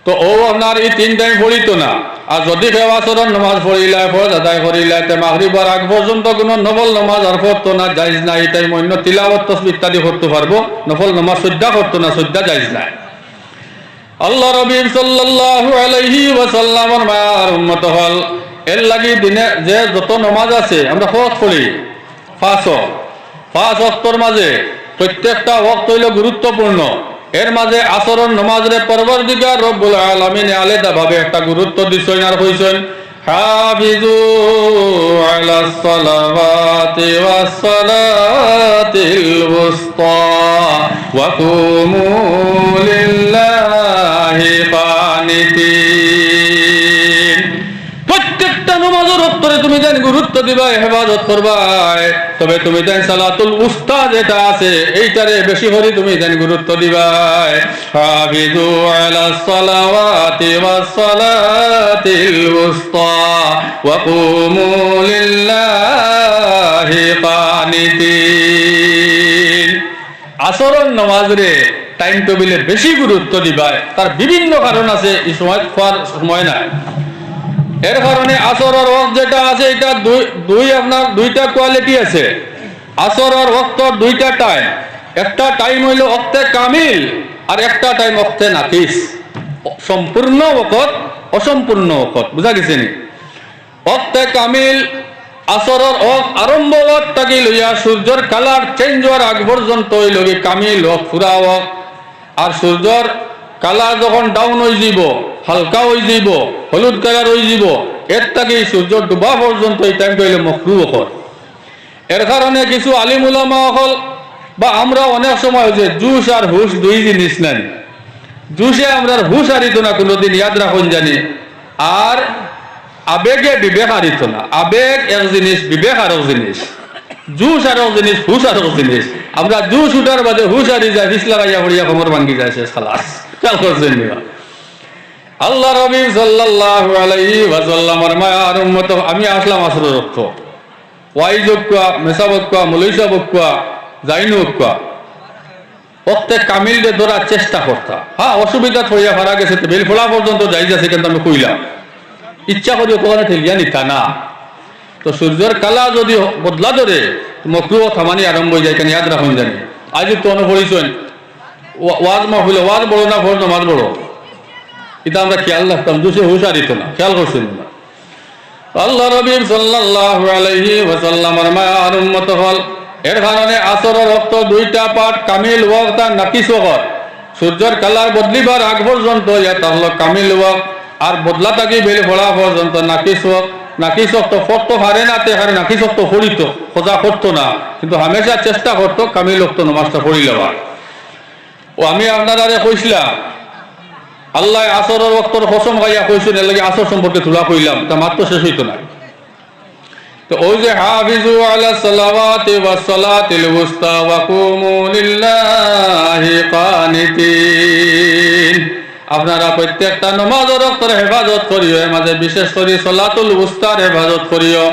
তো ও আপনার এই তিন টাইম পড়িত না। আর যদি কেউ আসরের নামাজ পড়িলায় ফরজ আদায় করিলায়, তে মাগরিবের আগ পর্যন্ত কোনো নফল নামাজ আর পড়তো না, জায়েজ নাই। এই টাইম অন্য তিলাওয়াত তাসবিহ ইত্যাদি করতে পারবো, নফল নামাজ সজ্জা করতো না, সজ্জা জায়েজ নাই। আল্লাহ নবী সাল্লাল্লাহু আলাইহি ওয়াসাল্লামের মায়ার উম্মত হল, এর লাগি দিনে যে যত নামাজ আছে আমরা ফরজ পড়ি, পাঁচ ওয়াক্তের মাঝে প্রত্যেকটা ওয়াক্ত হইল গুরুত্বপূর্ণ। এর মাঝে আসরের নামাজের পরবর্তীকার রব্বুল আলামিন আলাদা ভাবে একটা গুরুত্ব দিছেন আর কইছেন, হাফিজু আলাস সালাওয়াতি ওয়াস সালাতিল উসতা ওয়া কুমু লিল্লাহি কানিতিন। প্রত্যেকটা নামাজের উত্তরে তুমি যেন গুরুত্ব দিবা, হেফাজত করবা, তবে তুমি যেন সালাতুল উস্তা যেটা আছে এইটারে বেশি করে তুমি যেন গুরুত্ব দিবা। হাফিজু আলাস সালাওয়াতি ওয়াস সালাতিল উস্তা ওয়া কুমু লিল্লাহি কানিতিন। আসরের নামাজে টাইম টেবিলে বেশি গুরুত্ব দিবা, তার বিভিন্ন কারণ আছে, এই সময় খোয়ার সময় নাই। এর কারণে আসরের ওয়াক্ত যেটা আছে এটা আপনার দুইটা কোয়ালিটি আছে। আসরের ওয়াক্ত দুইটা টাইম, একটা টাইম হইল ওয়াক্তে কামিল আর একটা টাইম ওয়াক্তে নাকিস, সম্পূর্ণ ওয়াক্ত অসম্পূর্ণ ওয়াক্ত। বুঝা গেছে নি? ওয়াক্তে কামিল আসরের ওয়াক্ত আরম্ভ ওয়াক্ত থেকে লইয়া সূর্যের কালার চেঞ্জ হওয়ার আগ পর্যন্ত হইল কামিল ওয়াক্ত, পুরা ওয়াক্ত। আর সূর্যের কালার যখন ডাউন হয়ে যাব, হালকা হয়ে যাব, হলুদ কালার হয়ে যাব, এর থেকে সূর্য ডুবা পর্যন্ত এই টাইম হইলে মাকরুহ হয়। এর কারণে কিছু আলিম উলামা হল বা আমরা অনেক সময় যে জুস আর হুশ দুই জিনিস নেন, জুসে আমরা হুশ হারিত না কোনোদিন, ইয়াদ রাখুন জানি, আর আবেগে বিবেক হারিত না। আবেগ এক জিনিস, বিবেক আর এক জিনিস, জুস আর এক জিনিস, হুশ আর এক জিনিস। আমরা জুস উঠার বাদে হুশ হারি যায়, ফিসলা গাইয়া পড়িয়া কোমর ভাঙ্গি যায়, শেষ খালাস। খেয়াল করছেন নিবা? আল্লাহ নবী সাল্লাল্লাহু আলাইহি ওয়াসাল্লামের মায়ার উম্মত, আমি আসলাম আসরের রক্ত ওয়াইজক্কা মেসাবক্কা মুলাইসাবক্কা জাইনুক্কা ওক্তে কামিলরে ধরার চেষ্টা করতা। হ্যাঁ, অসুবিধা থইয়া ফারা গেছে, তো বেল ফোলা পর্যন্ত যাই যাচ্ছে, কিন্তু আমি কইলাম ইচ্ছা করি ওখানে ঠেলিয়া নিতা না। তো সূর্যের কালা যদি বদলা ধরে মকরুহ থামানি আরম্ভ হয়ে যায়, কেন ইয়াদ রাখুন জানি। আজ তো অনুপরিচয় ওয়াজ মাহফিলে ওয়াজ বড় না ফরজ নামাজ বড়, এটা আমরা খেয়াল রাখতাম, দুসে হুশারিত না। খেয়াল করছেন না? আল্লাহ নবী সাল্লাল্লাহু আলাইহি ওয়াসাল্লামের মায়ার উম্মত হল, এর কারণে আসরের ওয়াক্ত দুইটা পার্ট, কামিল ওয়াক্ত আর নাকিস ওয়াক্ত। সূর্যের কালার বদলিবার আগ পর্যন্ত এটা হলো কামিল ওয়াক্ত, আর বদলা থাকি বেল ফোড়া পর্যন্ত নাকিস ওয়াক্ত। নাকিস ওয়াক্ত ফরতো হারে না, তে হারে নাকিস ওয়াক্ত পড়িত, খোঁজা করতো না, কিন্তু হামেশা চেষ্টা করতো কামিল ওয়াক্ত নামাজটা পড়ি লবার। ও আমি আপনারা কইছিলাম আল্লাহ আসরের ওয়াক্তর কসম খাইয়া কইছেন, এর লাগি আসর সম্পর্কে তুলা কইলাম, তা মাত্র শেষ হইতো না। তো ওই যে হাফিজু আলা সালাওয়াতি ওয়াস সালাতিল উস্তা ওয়া কুমু লিল্লাহি কানিতিন, আপনারা প্রত্যেকটা নমাজের ওয়াক্তের হেফাজত করিও, এর মাঝে বিশেষ করে সলাতুল উস্তার হেফাজত করিও।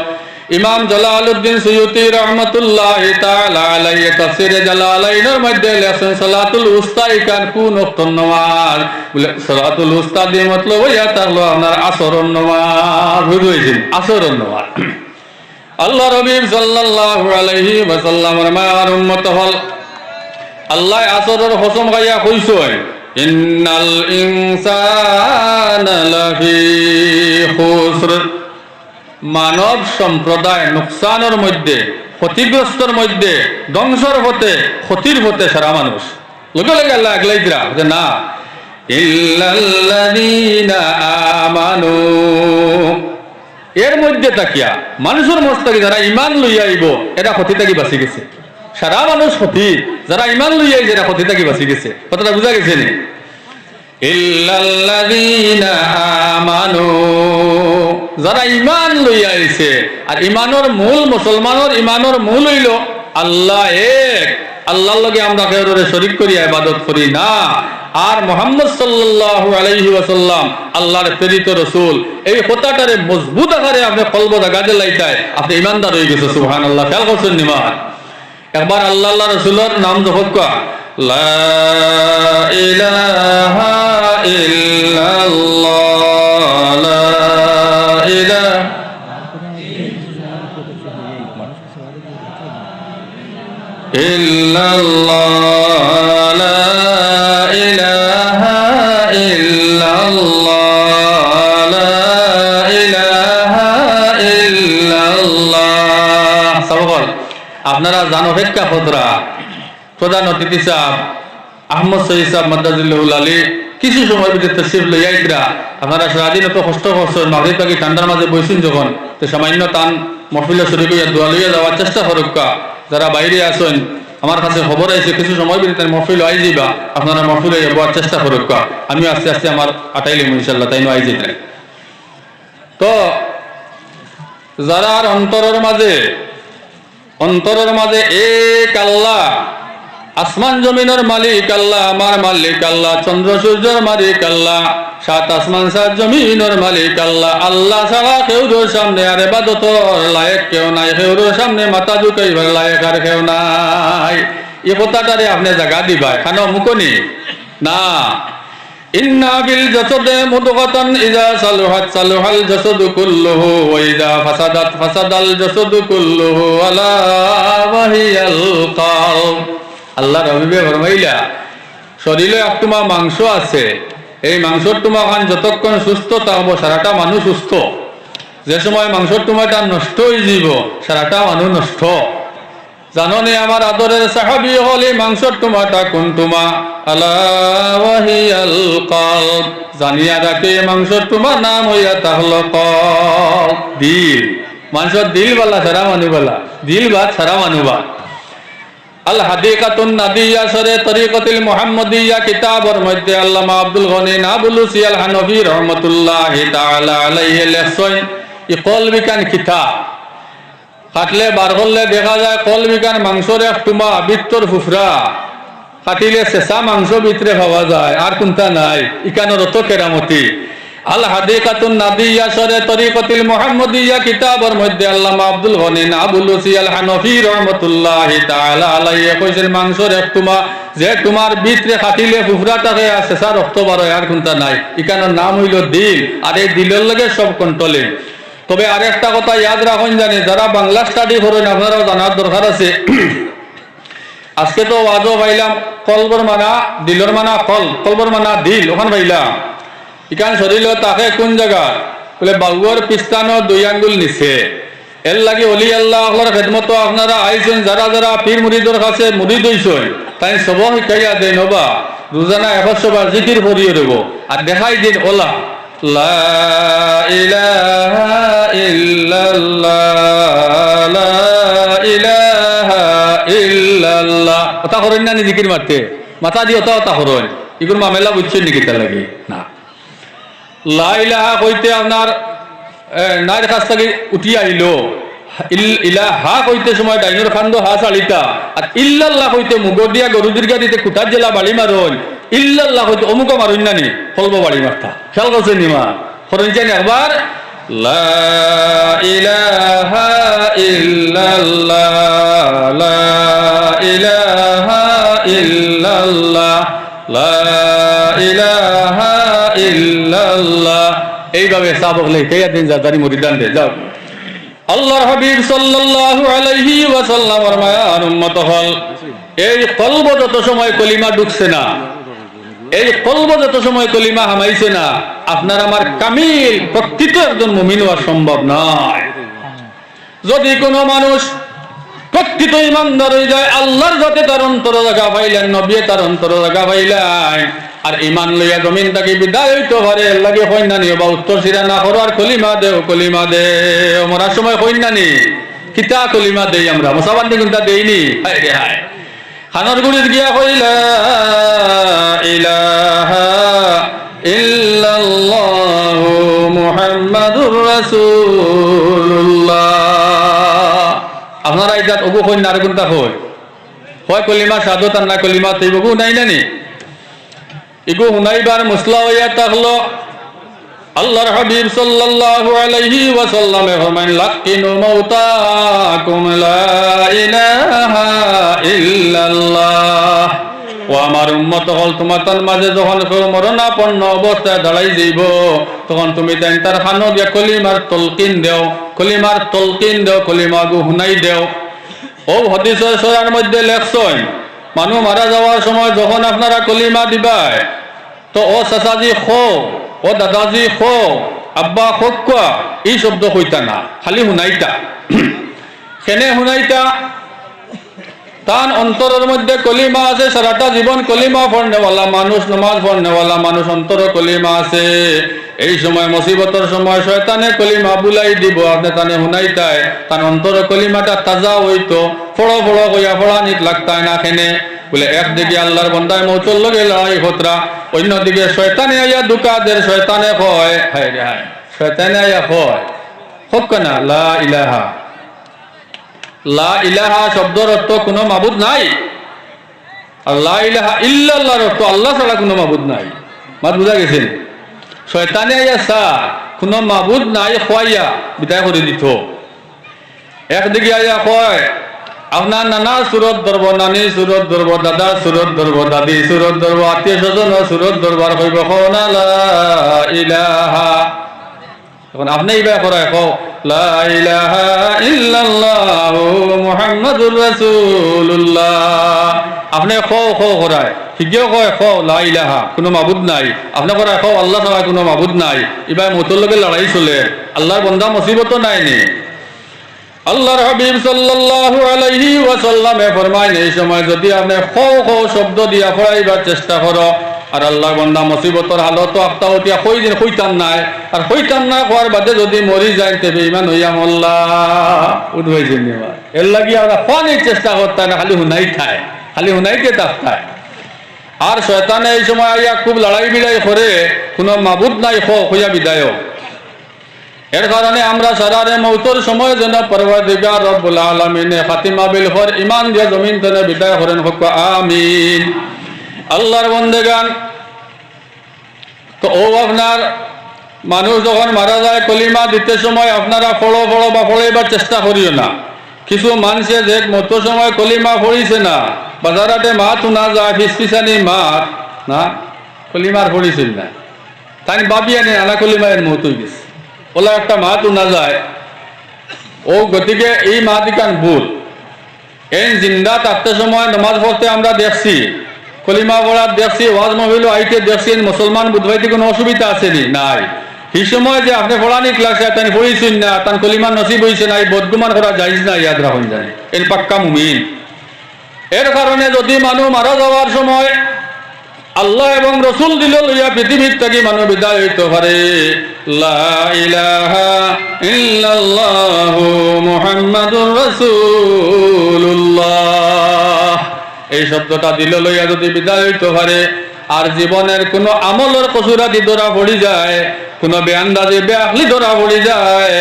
ইমাম জালালউদ্দিন সুয়ুতি রহমাতুল্লাহি তাআলা আলাইহি তাফসীরে জালালাইনের মধ্যে লেখেন সলাতুল উস্তা ইকান কোন ওয়াক্তের নামাজ, বলে সলাতুল উস্তা দিয়ে মতলব হইয়া থাকলো আপনার আসরের নামাজ, বুঝাইছেন আসরের নামাজ। আল্লাহ হাবিব সাল্লাল্লাহু আলাইহি ওয়াসাল্লামের মায়ার উম্মত হল আল্লাহ আসরের কসম খাইয়া কইছেন ইন্নাল ইনসানা লাফি খুসর, মানব সম্প্রদায় নুকসানের মধ্যে, ক্ষতিগ্রস্তর মধ্যে, ধ্বংসর পথে, ক্ষতির পথে সারা মানুষ। লগে লগে আল্লাহ আগলাই দিরা যে না ইল্লাল্লাযীনা আমানু, এর মধ্যে তাকিয়া মানুষের মস্তকে যারা ইমান লইয়া আইব এরা ক্ষতি থাকি বাঁচি গেছে। সারা মানুষ ক্ষতি, যারা ইমান লইয়া আইছে এরা ক্ষতি থাকি বাঁচি গেছে। কথাটা বুঝা গেছে নি? ইল্লাল্লাযীনা আমানু, যারা ইমান লইয়া আইছে। আর ইমানের মূল, মুসলমানের ইমানের মূল হইল আল্লাহ এক, আল্লাহর লগে আমরা কাউরে শরীক করি ইবাদত করি না। আর মুহাম্মদ সাল্লাল্লাহু আলাইহি ওয়াসাল্লাম আল্লাহর প্রেরিত রাসূল, এই কথাটারে মজবুত আকারে আপনি কলব জাগাতে লাইতায় আপনি ইমানদার হয়ে গেছে। সুবহানাল্লাহ। খেয়াল করছেন নিমান? একবার আল্লাহ আল্লাহ রাসূলের নাম জপত করা, লা ইলাহা ইল্লাল্লাহ, লা ইলাহা ইল্লাল্লাহ, লা ইলাহা ইল্লাল্লাহ, লা ইলাহা ইল্লাল্লাহ। সকল আপনারা জানো অপেক্ষা খোদরা প্রধান অতিথি সাহেব আহমদ সঈদ সাহেব মাদ্দাজিল্লাহুল আলী কিছু সময় ভিতরে তশরিফ লইয়া আইতরা। আপনারা সারাদিন এত কষ্ট করছেন, মাগরিব পাকি ঠান্ডার মাঝে বইছেন যখন, তো সামান্য টান মহফিলে শরীক হইয়া দোয়া লইয়া যাওয়ার চেষ্টা করুকা। যারা বাইরে আসেন আমার কাছে খবর আইছে কিছু সময় ভিতরে মহফিল আই যাইবা, আপনারা মহফিলে যাওয়ার চেষ্টা করুকা। আমি আস্তে আস্তে আমার আটাইলিম ইনশাল্লাহ, তাই আই যাইতে। তো যারা অন্তরের মাঝে এক আল্লাহ, আসমান জমিনের মালিক আল্লাহ, আমার মালিক আল্লাহ, চন্দ্র সূর্যের মালিক আল্লাহ, সাত আসমান সাত জমিনের মালিক আল্লাহ, আল্লাহ ছাড়া কেউর সামনে আর ইবাদতর লায়েক কেউ নাই, কেউর সামনে মাথা ঝুঁকাইবার লায়েক আর কেউ নাই। এই কথাটারে আপনি জায়গা দিবা, কেন মুকনি না। ইন্না বিল জাসাদে মুদগাতান ইযা সালুহাত সালুহাল জাসাদু কুল্লুহু ওয়া ইযা ফাসাদাত ফাসাদাল জাসাদু কুল্লুহু আলা ওয়াহিয়াল কলব। আল্লাহর হাবিবে ফরমাইলা শরীরে একটুমা মাংস আছে, এই মাংসর টুমা খান যতক্ষণ সুস্থ থাকবো সারাটা মানুষ সুস্থ। যে সময় মাংসর টুমাটা নষ্ট হয়ে যাব সারাটা মানুষ নষ্ট। জাননে আমার আদরের সাহাবী হল এই মাংসর টুমাটা কোন টুমা? আলা ওয়াহিয়াল কলব। জানিয়া রাখে মাংসর টুমার নাম হইয়া তাহলো কলব, দিল। মানুষের দিল বালা সারা মানুষ বালা, দিল বাদ সারা মানুষ বাদ। আল হাদিকাতুন নাদিয়া সরে তরিকতুল মুহাম্মদিয়া কিতাবের মধ্যে আল্লামা আব্দুল গনি নাবুলুসি আল হানফি রাহমাতুল্লাহি তাআলা আলাইহি লেখছেন এই কলবিকান কিতাব কাটলে বার করলে দেখা যায় কলবিকান মাংসর এক টুমা ভিতর ফুফরা, কাটিলে শেষা মাংস ভিতরে পাওয়া যায়, আর কোনটা নাই। ইকানোর অত কেরামতি। আল হাদিকাতুন নাদিয়া সরে তরিকতুল মুহাম্মদিয়া কিতাবের মধ্যে আল্লামা আব্দুল গনি নাবুলুসি আল হানফি রাহমাতুল্লাহি তাআলা আলাইহি কইছেন মাংসর এক টুমা, যে তোমার ভিতরে কাটিলে ফুফরা থাকে আর শেষা রক্ত বার হয়, আর কোনটা নাই। ইকানোর নাম হইল দিল, আর এই দিলের লগে সব কন্ট্রোলে। তবে আরেকটা কথা ইয়াদ রাখুন, জানি যারা বাংলা স্টাডি করেন আপনারাও জানার দরকার আছে। আজকে তো ওয়াজও পাইলাম কলবর মানা দিলর মানা কলবর মানা দিল, ওখান পাইলাম ইকান শরীর তাকে কোন জায়গা বলে বাগুয়ার পিস্তানো 2 আঙ্গুল নিচে। এর লাগে অলি আল্লাহর খেদমত আপনারা আইছেন, যারা যারা পীর মুরিদর কাছে মুরিদ হইছেন তাই সব শিখাইয়া দেন হবা রোজানা 100 বার জিকির করিয়ে দেব আর দেখাই দিন ওলা লা ইলাহা ইল্লাল্লাহ, লা ইলাহা ইল্লাল্লাহ। কথা করেন না জিকির মারতে, মাথা দিয়ে ওটা করেন। এগুলো মামেলা বুঝছেন নাকি? তার লাগে না। লা ইলাহা কইতে আপনার নাইর কাছ থেকে উঠি আইলো, ইলাহা কইতে সময় ডাইনোর খান্দ হা চালিতা, আর ইল্লাল্লাহ কইতে মুগর দিয়া গরু দীর্ঘা দিতে কুঠার জেলা বাড়ি মারন, ইল্লাল্লাহ হয়তো অমুক মারুন না নি ফলব বাড়ি মারতা খেয়াল করছেন নিমা হরণ জানি একবার লা ইলাহা ইল্লাল্লাহ লা ইলাহা ইল্লাল্লাহ লা ইলাহা ইল্লাল্লাহ এইভাবে সাবক লেখাইয়া দিন জাদারি মুরিদান দে যাও আল্লাহর হাবিব সাল্লাল্লাহু আলাইহি ওয়াসাল্লামের মায়ার উম্মত হল এই কলব যত সময় কলিমা ঢুকছে না এই কলব যত সময় কলিমা হামাইছে না আপনার আমার কামিল প্রকৃত একজন মুমিন হওয়া সম্ভব নয় যদি কোনো মানুষ প্রকৃত ইমানদার হয়ে যায় আল্লাহর যাতে তার অন্তর জায়গা পাইলেন নবী তার অন্তর জায়গা পাইলেন আর ইমান লইয়া জমিন তাকে বিদায় হইতে পারে লাগে হইনানি বা উত্তর সিরা না করো আর কলিমা দেও মরার সময় হইনানি কিতা কলিমা দেই আমরা মুসাবান্দি কিন্তু দেইনি হায় রে হায় খানার গুড়ির গিয়া কইলা ইলাহা ইল্লাল্লাহু মুহাম্মাদুর রাসূলুল্লাহ আপনারা ইজাত ওগো কই না আর কোনটা হয় কলিমা সাদত আর না কলিমা তৈবগু নাই নানি ইগো হুনাইবার মুসলা হইয়া থাকলো আল্লাহর হাবিব সাল্লাল্লাহু আলাইহি ওয়াসাল্লাম ফরমান লাকিনু মাউতাকুম লা ইলাহা ইল্লাল্লাহ ও আমার উম্মত হল তোমার মাঝে যখন মরণাপন্ন অবস্থায় দাঁড়াই যাইব তখন তুমি তার খানো দিয়া কলিমার তলকিন দেও কলিমা গু হুনাই দেও ও হাদিসের সূরার মধ্যে লেখছেন মানুষ মারা যাওয়ার সময় যখন আপনারা কলিমা দিবাই তো ও চাচাজি খো ও দাদাজি খো আব্বা খোক এই শব্দ কইতা না খালি হুনাইতা কেনে হুনাইতা তার অন্তরের মধ্যে কলিমা আছে সারাটা জীবন কলিমা পড়নেওয়ালা মানুষ নামাজ পড়নেওয়ালা মানুষ অন্তর কলিমা আছে এই সময় মুসিবতের সময় শয়তানে কলিমা বুলাই দিব আপনি তানে হুনাইতায় তার অন্তর কলিমাটা তাজা হইতো ফড়ো ফড়ো কইয়া ফড়ানিত লাগতায় না খেনে বলে একদিকে আল্লাহর বন্দায় মৌতর লগে লড়াই খতরা অন্যদিকে শয়তানে আইয়া দুকাদের শয়তানে কয় হায় রে হায় শয়তানে আইয়া কয় হোক না লা ইলাহা লা ইলাহা শব্দের অর্থ কোনো মাবুদ নাই আর লা ইলাহা ইল্লাল্লাহর অর্থ আল্লাহ ছাড়া কোনো মাবুদ নাই মাত বুঝা গেছেন শয়তানে আইয়া সা কোনো মাবুদ নাই খোয়াইয়া বিদায় করে দিত একদিকে আইয়া কয় আপনার নানা সুরত ধরব নানি সুরত ধরব দাদা সুরত ধরব দাদি সুরত ধরব আত্মীয় স্বজন সুরত ধরবার কইব লা ইলাহা তখন আপনি এইবার করায় কও লা ইলাহা ইল্লাল্লাহু মুহাম্মাদুর রাসূলুল্লাহ আপনি কও করায় ঠিকই কয় কও লা ইলাহা কোনো মাবুদ নাই আপনি করায় কও আল্লাহ ছাড়া কোনো মাবুদ নাই এবার মতর লগে লড়াই চলে আল্লাহর বান্দা মুসিবত নাই নি আল্লাহর হাবিব সাল্লাল্লাহু আলাইহি ওয়াসাল্লাম ফরমায় এই সময় যদি আপনি কও শব্দ দিয়া পড়াইবার চেষ্টা করো আর আল্লাহর বান্দা মুসিবতের হালত আপতা হতিয়া কইতাম নাই আর কইতাম না হওয়ার বাদে যদি মরি যায় তবে ইমান হইয়া মোল্লা উঠবাইছেন এর লাগি আমরা অনেক চেষ্টা করতাম না খালি হুনাইতে তাপতায় আর শয়তানে এই সময় আইয়া খুব লড়াই বিড়াই করে কোনো মাবুদ নাই হইয়া বিদায় এর কারণে আমরা সারারে মৌতর সময় যেন পরওয়ারদিগার রব্বুল আলামিনে খাতিমা বিল খৈর ঈমান দিয়ে জমিন থেকে বিদায় করেন হোক আমিন আল্লাহর বন্দেগান তো ও আপনার মানুষ যখন মারা যায় কলিমা দিতে সময় আপনারা ফড়ো বা ফড়াইবার চেষ্টা করিও না কিছু মানুষে যে মতো সময় কলিমা পড়িছে না বাজারাতে মাত না যায় ফিসফিসানি মাত না কলিমার পড়িছিল না তাই বাবি আনে আনা কলিমায়ের মত হয়ে গেছে ওলা একটা মাত না যায় ও গতিকে এই মাতিকান ভুল এই জিন্দা থাকতে সময় নামাজ পড়তে আমরা দেখছি কলিমা পড়ার দেখছি ওয়াজ মহিল আইতে দেখছি মুসলমান বুধবাইতে কোনো অসুবিধা আসেনি নাই এই সময় যে আপনি পড়ানি ক্লাসে তাই পড়িছেন না তার কলিমা নসিব হয়েছে না এই বদগুমান করা যাইজ না ইয়াদ রাখুন জানি এর পাক্কা মুমিন এর কারণে যদি মানুষ মারা যাওয়ার সময় আল্লাহ এবং রসুল দিল লইয়া পৃথিবীর থেকে মানুষ বিদায় হইতে পারে লা ইলাহা ইল্লাল্লাহু মুহাম্মাদুর রাসূলুল্লাহ এই শব্দটা দিল লইয়া যদি বিদায় হইতে পারে আর জীবনের কোনো আমলের কসুরাতি ধরা পড়ি যায়, কোনো বেআন্দাজি বেআকলি ধরা পড়ি যায়,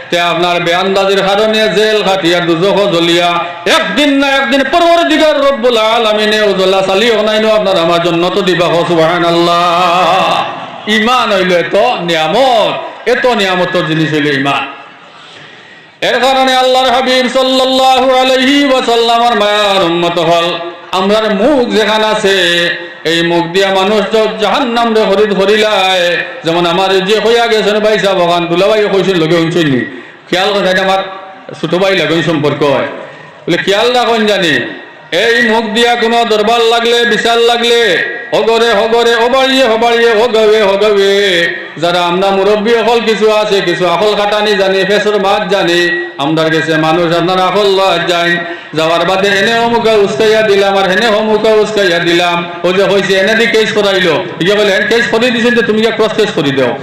তে আপনার বেআন্দাজির কারণে জেল খাটিয়া দুজখ জ্বলিয়া একদিন না একদিন পরবর্তীকার রব্বুল আলামিনে উজলা চালি হনাইনো আপনার আমার জন্য তো দিবা সুবহানাল্লাহ। ইমান হইল এত নিয়ামত, এত নিয়ামতের জিনিস হইল ইমান। এর কারণে আল্লাহর হাবিব সাল্লাল্লাহু আলাইহি ওয়াসাল্লামের মায়ার উম্মত হল আমরার মুখ যেখানে আছে এই মুখ দিয়া মানুষ জাহান্নাম রে হরিদ হরিলায়। যেমন আমার যে হইয়া গেছেন ভাই সাহেব ওখান দুলাভাই কইছেন লগে শুনছনি, খেয়াল করে আমার ছোট ভাই লাগে সম্পর্ক হয় বলে খেয়াল রাখুন জানি এই মুখ দিয়া কোনো দরবার লাগলে বিশাল লাগলে হগরে হগরে ওবাড়িয়ে হবাড়িয়ে হগাবে হগাবে। যারা আমরা মুরব্বী অকল কিছু আছে, কিছু আকল খাটানি জানি, ফেসর মাছ জানি, আমরা গেছে মানুষ আপনার আকল যাই যাওয়ার বাদে এনে অমুকা উস্কাইয়া দিলাম আর হেনে অমুকা উস্কাইয়া দিলাম। ও যে হয়েছে এনে দি কেস করাইলো, ইয়ে বলে কেস করে দিয়েছেন যে তুমি ক্রস কেস করে দাও।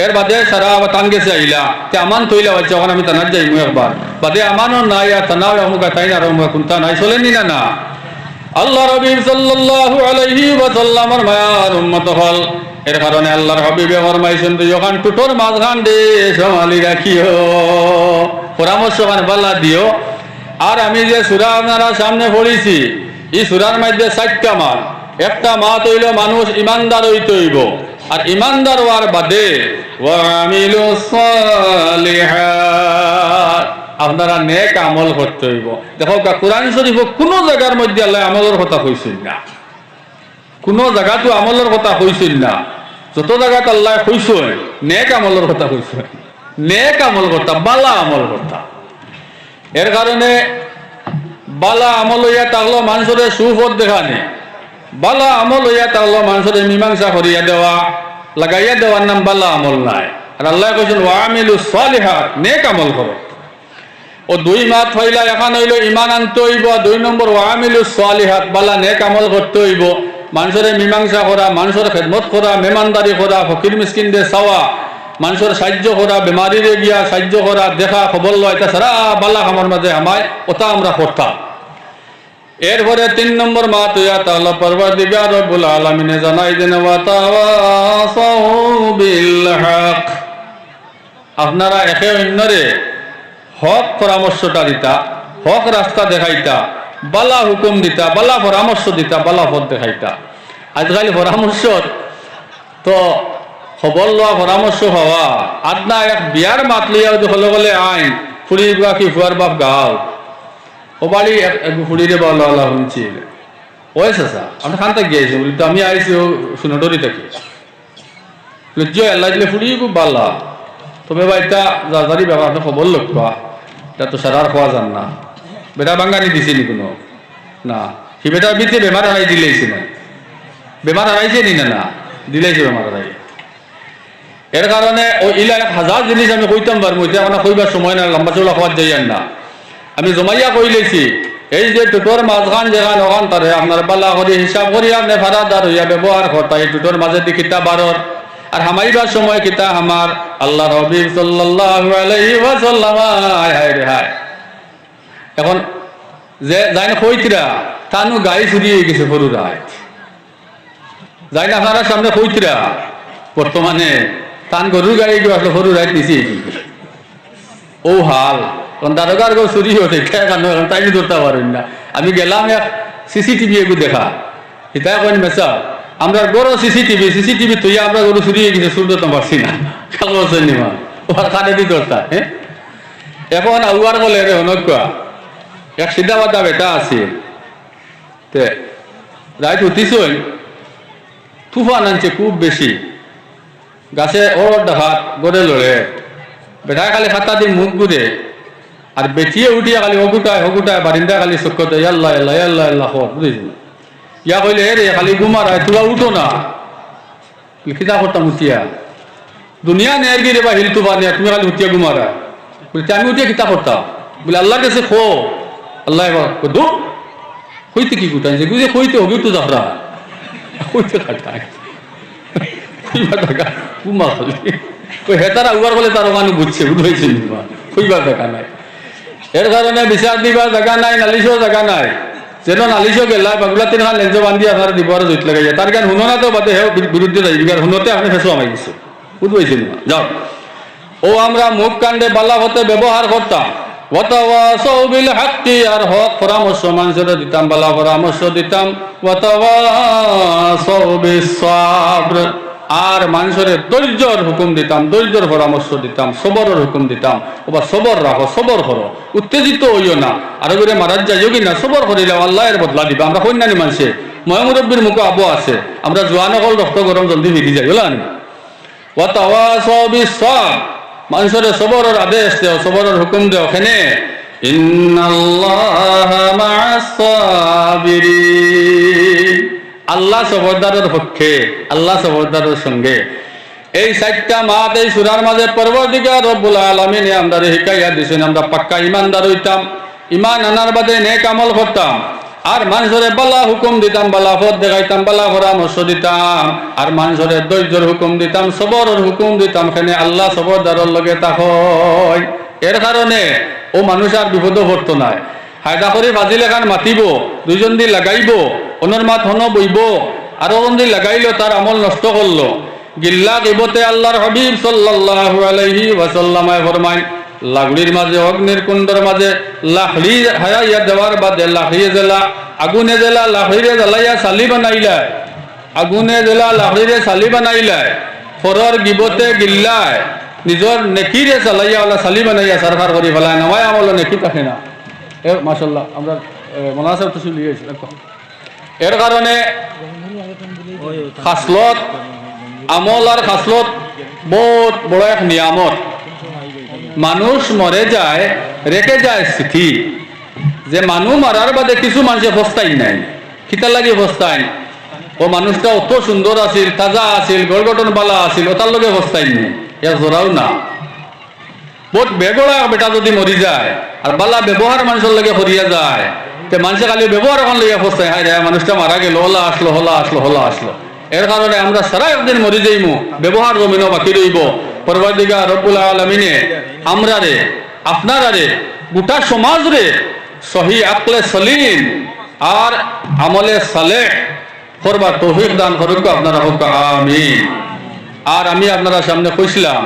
এর বাদে সারা আবার টান গেছে আইলা তে আমান তৈলা হচ্ছে এখন আমি তানার যাইমু একবার বাদে আমানও নাই আর তানাও অমুকা তাই না অমুকা কোনটা নাই চলেনি না না। আল্লাহ হাবিব সাল্লাল্লাহু আলাইহি ওয়াসাল্লামের মায়ার উম্মত হল। এর কারণে আল্লাহর হাবিবে ফরমাইছেন তুই যখন টুটোর মাঝখান দে সম্ভালি রাখিও, পরামর্শ খান বাল্লা দিও। আর আমি যে সূরা আপনারা সামনে পড়েছি এই সূরার মধ্যে 4টা মাস, একটা মাস হইল মানুষ ইমানদার হইতে হইব, আর ইমানদার হওয়ার বাদে ওয়া আমিলুস সালিহাত আপনারা নেক আমল করতে হইব। দেখো কোরআন শরীফ কোন জায়গার মধ্যে আল্লাহ আমলের কথা কইছেন না, কোন জায়গাতো আমলের কথা কইছেন না। যত জায়গাতে আল্লাহ কইছেন নেক আমলের কথা কইছেন, নেক আমল করতা, বালা আমল করতা। এর কারণে বালা আমল হইয়া তাহলে মানুষের সুপথ দেখানি, বালা আমল হইয়া তাহলে মানুষের মীমাংসা করিয়া দেওয়া লাগাইয়া দেওয়ার নাম বালা আমল নাই। আর আল্লাহ কইছেন ওয়া আমিলুস সালিহাত, নেক আমল করো। ও দুই মাস হইলা এখন হইল ইমান আনতে হইব, 2 নম্বর ওয়া আমিলুস সালিহাত বালা নেক আমল করতে হইব। মানুষের মীমাংসা করা, মানুষের খেদমত করা, মেহমানদারি করা, ফকির মিসকিন দে চাওয়া, মানুষের সাহায্য করা, বেমারিরে গিয়া সাহায্য করা, দেখা খবর লয়, এটা সারা বালা কামের মাঝে আমায় ওটা আমরা করতাম। এরপরে 3 নম্বর মাত হইয়া তাআলা পরওয়ারদিগার রব্বুল আলামিনে জানাই দেন ওয়া তাওয়াসাউ বিল হক, আপনারা একে অন্যরে হক পরামর্শটা দিতা, হক রাস্তা দেখাইতা, বালা হুকুম দিতা, বালা পরামর্শ দিতা, বালা পথ দেখাইতা। আজকাল পরামর্শ তো খবর লওয়া, পরামর্শ হওয়া আদনা এক বিয়ার মাত লইয়া হলে বলে আইন ফুড়ি বা কি ফুয়ার বাপ গাও ও বাড়ি ফুড়িরে বলা আল্লাহ শুনছি ওই চাচা আপনি খান থেকে গিয়েছি বলি তো আমি আইছি সুনডরি থেকে লজ্জা আল্লাহ দিলে ফুড়ি খুব বাল্লা তবে বা এটা যাজারি ব্যাপার আপনি খবর লোকা এটা তো সারার খাওয়া যান না। বেটা বাঙ্গানি দিছিনি কোনো না, সে বেটা বিতে বেমার হারাই দিলেইছে না, বেমার হারাইছে নি না, দিলেইছে বেমার হারাই। এর কারণে ওই ইলা 1000 জিনিস আমি কইতাম পারবো, এটা মানে কইবার সময় না, লম্বা চৌড়া খাওয়ার যাইয়ান না। আমি জমাইয়া কই লেছি এই যে টুটোর মাঝখান যেখান ওখান তারে আপনার বালা করে হিসাব করি আপনি ভাড়াদার হইয়া ব্যবহার করতা। এই টুটোর মাঝে দি কিতা বারর আর হামাইবার সময় কিতা আমার আল্লাহ হাবিব সাল্লাল্লাহু আলাইহি ওয়াসাল্লাম হায় রে হায়। এখন যে যাই না কইতিরা তানু গাড়ি চুরি হয়ে গেছে সরু রায়, যাই না আপনারা সামনে কইতিরা বর্তমানে তান গরুর গাড়ি গিয়ে আসলে সরু রায় নিচে ও হাল দারোগার গো চুরি হতে তাই ধরতে পারেন না। আমি গেলাম এক সিসিটিভি এগুলো দেখা এটা কইন মেসা আমরা বড় সিসিটিভি তুই আমরা গরু চুরি হয়ে গেছে শুনতে তো পারছি না কাগজ নিমা ওর কানে দি ধরতা। হ্যাঁ এখন আউয়ার বলে রে অনকা এক সিধা বাদা বেটা আছে তে রাইত উঠিছই তুফান আনছে খুব বেশি, গাছে ওর ডাহাত গড়ে লড়ে বেটা খালি খাতা দিয়ে মুখ ঘুরে আর বেঁচিয়ে উঠিয়া খালি হগুটায় বারিন্দা খালি চক্কর দেয় আল্লাহ আল্লাহ আল্লাহ আল্লাহ বুঝেছি ইয়া কইলে রে খালি গুমারায় তোরা উঠো না লিখিতা করতাম উঠিয়া দুনিয়া নেয়ার গিয়ে বা হিল তুবা নেয়া তুমি খালি উঠিয়া গুমারা বলছি আমি উঠিয়া কিতা করতাম বলে আল্লাহ কাছে খো আল্লাহ দু হইতে কি গুটাই যে বুঝে হইতে হবে তো যাবরা হইতে কাটায় কইবা টাকা কুমা খালি ওই হেতারা উবার বলে তার ওখানে বুঝছে বুঝেছি কইবার দেখা নাই। এর কারণে বিচার দিবার জায়গা নাই, নালিশও জায়গা নাই, যেন নালিশও গেলাই বাগুলা তিন খান লেঞ্জ বান্ধি আপনার দিব আর জইত লাগাইয়া তার গান শুনো না তো বাদে হে বিরুদ্ধে যাই আর শুনোতে আপনি ফেসো আমাই গেছে বুঝবাইছেন না যাও ও আমরা মুখ কাণ্ডে বালা হতে ব্যবহার করতাম ওয়াতাওয়াসাউ বিল হাক্কি আর হক পরামর্শ মানুষের দিতাম বালা পরামর্শ দিতাম ওয়াতাওয়াসাউ বিস সাবর আর মানুষের ধৈর্যর হুকুম দিতাম ধৈর্যর পরামর্শ দিতাম সবরের হুকুম দিতাম ওবা সবর রাখো সবর করো উত্তেজিত হইও না আর করে মারাজ যাইও কি না সবর করিলে আল্লাহ এর বদলা দিবা আমরা কন্যানি মানুষে ময়মুরব্বীর মুখে আবু আছে আমরা জোয়ান হল রক্ত গরম জলদি ফিরি যাই বলা নি ওয়াতাওয়াসাউ বিস সাবর মানুষের সবরের আদেশ দেও সবরের হুকুম দেও এখানে ইন্নাল্লাহা মা'আস সাবিরিন আল্লাহ সবরদারের পক্ষে আল্লাহ সবরদারের সঙ্গে এই চারটা মাত এই সূরার মাঝে পরবর্তীকার রব্বুল আলামিন আমরারে শিখাইয়া দিয়েছেন আমরা পাক্কা ঈমানদার হইতাম ঈমান আনার বাদে নেক আমল করতাম আর মানুষের বালা হুকুম দিতাম বালা পথ দেখাইতাম বালা পরামর্শ দিতাম আর মানুষের ধৈর্যের হুকুম দিতাম সবরের হুকুম দিতাম এখানে আল্লাহ সবরদারের লগে তাকই এর কারণে ও মানুষ আর বিপদ পড়তো না হায়দা করে বাজিল এখান মাতিব দুইজন দি লাগাইব অনর মাত হন বইব আর দি লাগাইলো তার আমল নষ্ট করলো গিল্লা গিবতে আল্লাহর হাবিব সাল্লাল্লাহু আলাইহি ওয়াসাল্লাম ফরমায় লাগুড়ির মাঝে অগ্নির কুণ্ডর মাঝে লাকড়ি হারাইয়া দেওয়ার বাদে লাকড়িয়ে জেলা আগুনে জেলা লাকড়িরে জ্বালাইয়া সালি বানাইলায় আগুনে জেলা লাকড়িরে সালি বানাইলায় ফরর গিবতে গিল্লায় নিজর নেকিরে চালাইয়া ওলা সালি বানাইয়া সারখার করি ফেলায় নয় আমল নেকি থাকে না এ মাশাআল্লাহ আমরা মোনাসাব তো শুনিয়ে এর কারণে খাসলত আমল আর খাসলত বহুত বড় এক নিয়ামত মানুষ মরে যায় রেখে যায় স্মৃতি যে মানুষ মারার বাদে কিছু মানুষে ফস্তাই নাই খিতা লাগে ফস্তাই ও মানুষটা অত সুন্দর আছিল তাজা আছিল গড়গঠন বালা আছিল ওটার লগে ফস্তাই নেই এর জোরাও না বহুত বেগড়া বেটা যদি মরি যায় আর বালা ব্যবহার মানুষের লগে করিয়া যায় তে মানুষে খালি ব্যবহার এখন লইয়া ফস্তাই হায় রে মানুষটা মারা গেল হলা আসলো হলা আসলো হলা আসলো এর কারণে আমরা সারা একদিন মরি যাইমু ব্যবহার জমিনও বাকি রইব পরবর্তীকার রব্বুল আলামিনে আমরা রে আপনারা রে গোটা সমাজ রে সহি আকলে সলিম আর আমলে সালেহ করবার তৌফিক দান করুক আপনারা হোক আমিন আর আমি আপনারা সামনে কইছিলাম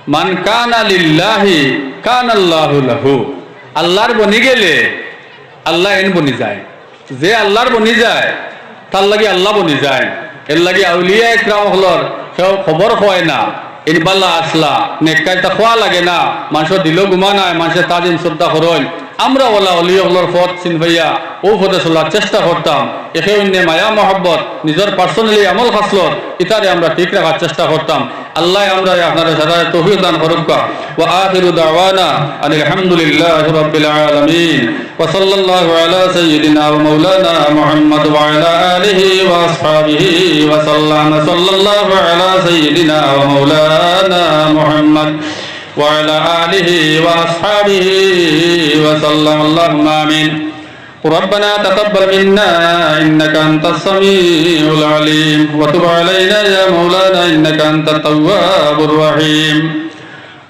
মান কানা লিল্লাহি কানাল্লাহু লাহু আল্লাহর বনি গেলে আল্লাহ এন বনি যায় যে আল্লাহর বনি যায় তার লাগি আল্লাহ বনি যায় এর লাগি আউলিয়া ইকরাম হলর কেউ খবর হয় না ইনবাল্লা আসলা নেককাইটা খোয়া লাগে না মানুষের দিল ঘুমা নাই মানুষের তাজিম শ্রদ্ধা করেন আমরা ওলা অলি হলর পথ চিন ভাইয়া ও পথে চলার চেষ্টা করতাম একে অন্য মায়া মহব্বত নিজের পার্সোনালি আমল খাসলত ইতারে আমরা ঠিক রাখার চেষ্টা করতাম আল্লাহ আমরা আপনারা সারা তৌফিক দান করুক ওয়া আখিরু দাওয়ানা আলহামদুলিল্লাহি রাব্বিল আলামিন ওয়া সাল্লাল্লাহু আলা সাইয়্যিদিনা ওয়া মাওলানা মুহাম্মদ ওয়া আলা আলিহি ওয়া আসহাবিহি ওয়া সাল্লাম সাল্লাল্লাহু আলা সাইয়্যিদিনা ওয়া মাওলানা মুহাম্মদ وعلى آله وأصحابه وسلم اللهم آمين ربنا تقبل منا إنك أنت السميع العليم وتب علينا يا مولانا إنك أنت التواب الرحيم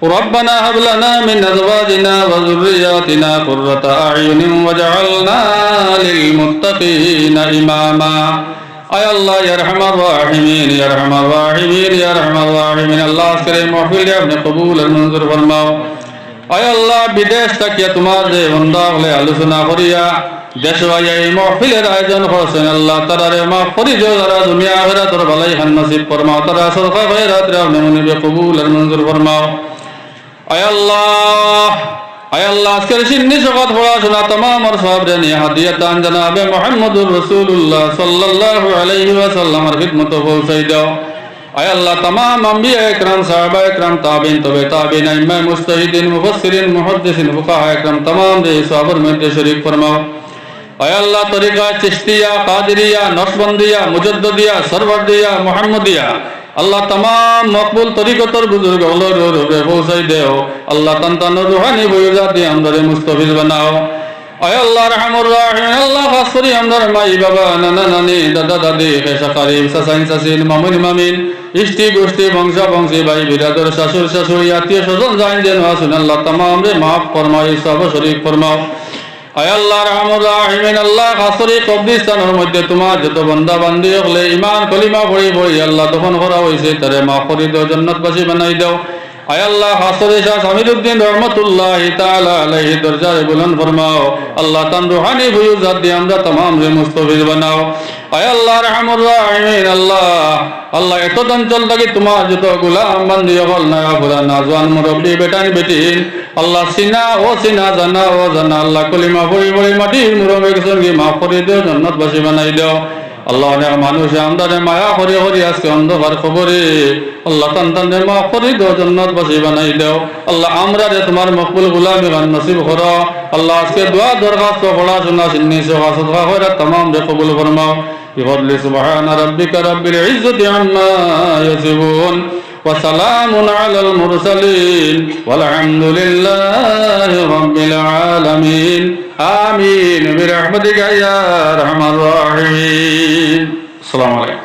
ربنا هب لنا من أزواجنا وذرياتنا قرة أعين واجعلنا للمتقين إماما আয় আল্লাহ ইয়া আরহামার রাহিমিন ইয়া আরহামার রাহিমিন ইয়া আরহামার রাহিমিন আল্লাহ আজকের এই মাহফিল আপনি কবুল আর মঞ্জুর ফরমাও আয় আল্লাহ বিদেশ থেকে তোমার যে বান্দা হলে আলোচনা করিয়া দেশে এই মাহফিলের আয়োজন করেছেন আল্লাহ তারারে মাফ করি দিও যারা দুনিয়া আখিরাতের ভালাই খান নসিব ফরমাও তারা সরকার খয়রাত আপনি মনিবে কবুল আর মঞ্জুর ফরমাও আয় আল্লাহ আজকের সিন্নি জগৎ পড়াশোনা तमाम और সাবরে নিয়ে হাদিয়াতান জনাবে মুহাম্মদুর রাসূলুল্লাহ সাল্লাল্লাহু আলাইহি ওয়াসাল্লামের খিদমতে পৌঁছাই দাও আয় আল্লাহ तमाम আম্বিয়া ইকরাম সাহাবা ইকরাম তাবিন তবে তাবিন ইমাম মুজতাহিদিন মুফাসসিরিন মুহাদ্দিসিন ফুকাহা ইকরাম तमाम রে সাহাবার মধ্যে শরীক ফরমাও আয় আল্লাহ তরিকা চিশতিয়া কাদেরিয়া নকশবন্দিয়া মুজাদ্দিদিয়া সরওয়ারদিয়া মুহাম্মদিয়া আল্লাহ तमाम মকবুল তরিকতর বুজুর্গ হলর রূপে পৌঁছাই দেও আল্লাহ তান্তান রুহানি বইজাতি আমরারে মুস্তাফিজ বানাও আয় আল্লাহ রহমানুর রহিম আল্লাহ খাস করে আমরার মাই বাবা নানা নানি দাদা দাদি খেসা কারিম সাসাইন সাসিন মামুন মামিন ইষ্টি গোষ্ঠী বংশা বংশী ভাই বিরাদর শাশুর শাশুড়ি আত্মীয় স্বজন জাইন যেন আসুন আল্লাহ तमाम রে মাফ ফরমাই সব শরীক ফরমাও আয় আল্লাহ রহমুর রাহিমিন আল্লাহ খাসরি কবরিস্তানের মধ্যে তোমার যত বান্দা বান্দি হলে ইমান কলিমা পড়ি পড়ি আল্লাহ দফন করা হয়েছে তারে মাফ করে দাও, জান্নাতবাসী বানাই দাও। আয় আল্লাহ খাসরি শাহ সামিরউদ্দিন রহমতুল্লাহি তাআলা আলাইহি দরজারে বুলন্দ ফরমাও। আল্লাহ তান রুহানি ফয়ুজাত দিয়ে আমরা तमाम রে মুস্তাফিজ বানাও। আয় আল্লাহ রহমুর রাহিমিন আল্লাহ আল্লাহ এত অঞ্চল থেকে তোমার যত গোলাম বান্দি হল না ফুলা নাজওয়ান মুরব্বী বেটান বেটিন আল্লাহ সিনা ও সিনা জানা ও জানা আল্লাহ কলিমা পড়ি পড়ি মাটির মুরব্বীর সঙ্গে মাফ করে দিও, জান্নাতবাসী বানাই দাও। আল্লাহ অনেক মানুষ আমাদের মায়া করে করে আজকে অন্ধকার খবরে আল্লাহ তান্তানদের মাফ করে দিও, জান্নাতবাসী বানাই দাও। আল্লাহ আমরা রে তোমার মকবুল গুলামি গান নসিব করো। আল্লাহ আজকে দোয়া দরখাস্ত পড়াশোনা সিন্নি সভা সদকা করে तमाम রে কবুল ফরমাও। بفضل سبحان ربك رب العزة عما يصفون وسلام على المرسلين والحمد لله رب العالمين آمين برحمتك يا أرحم الراحمين. السلام عليكم.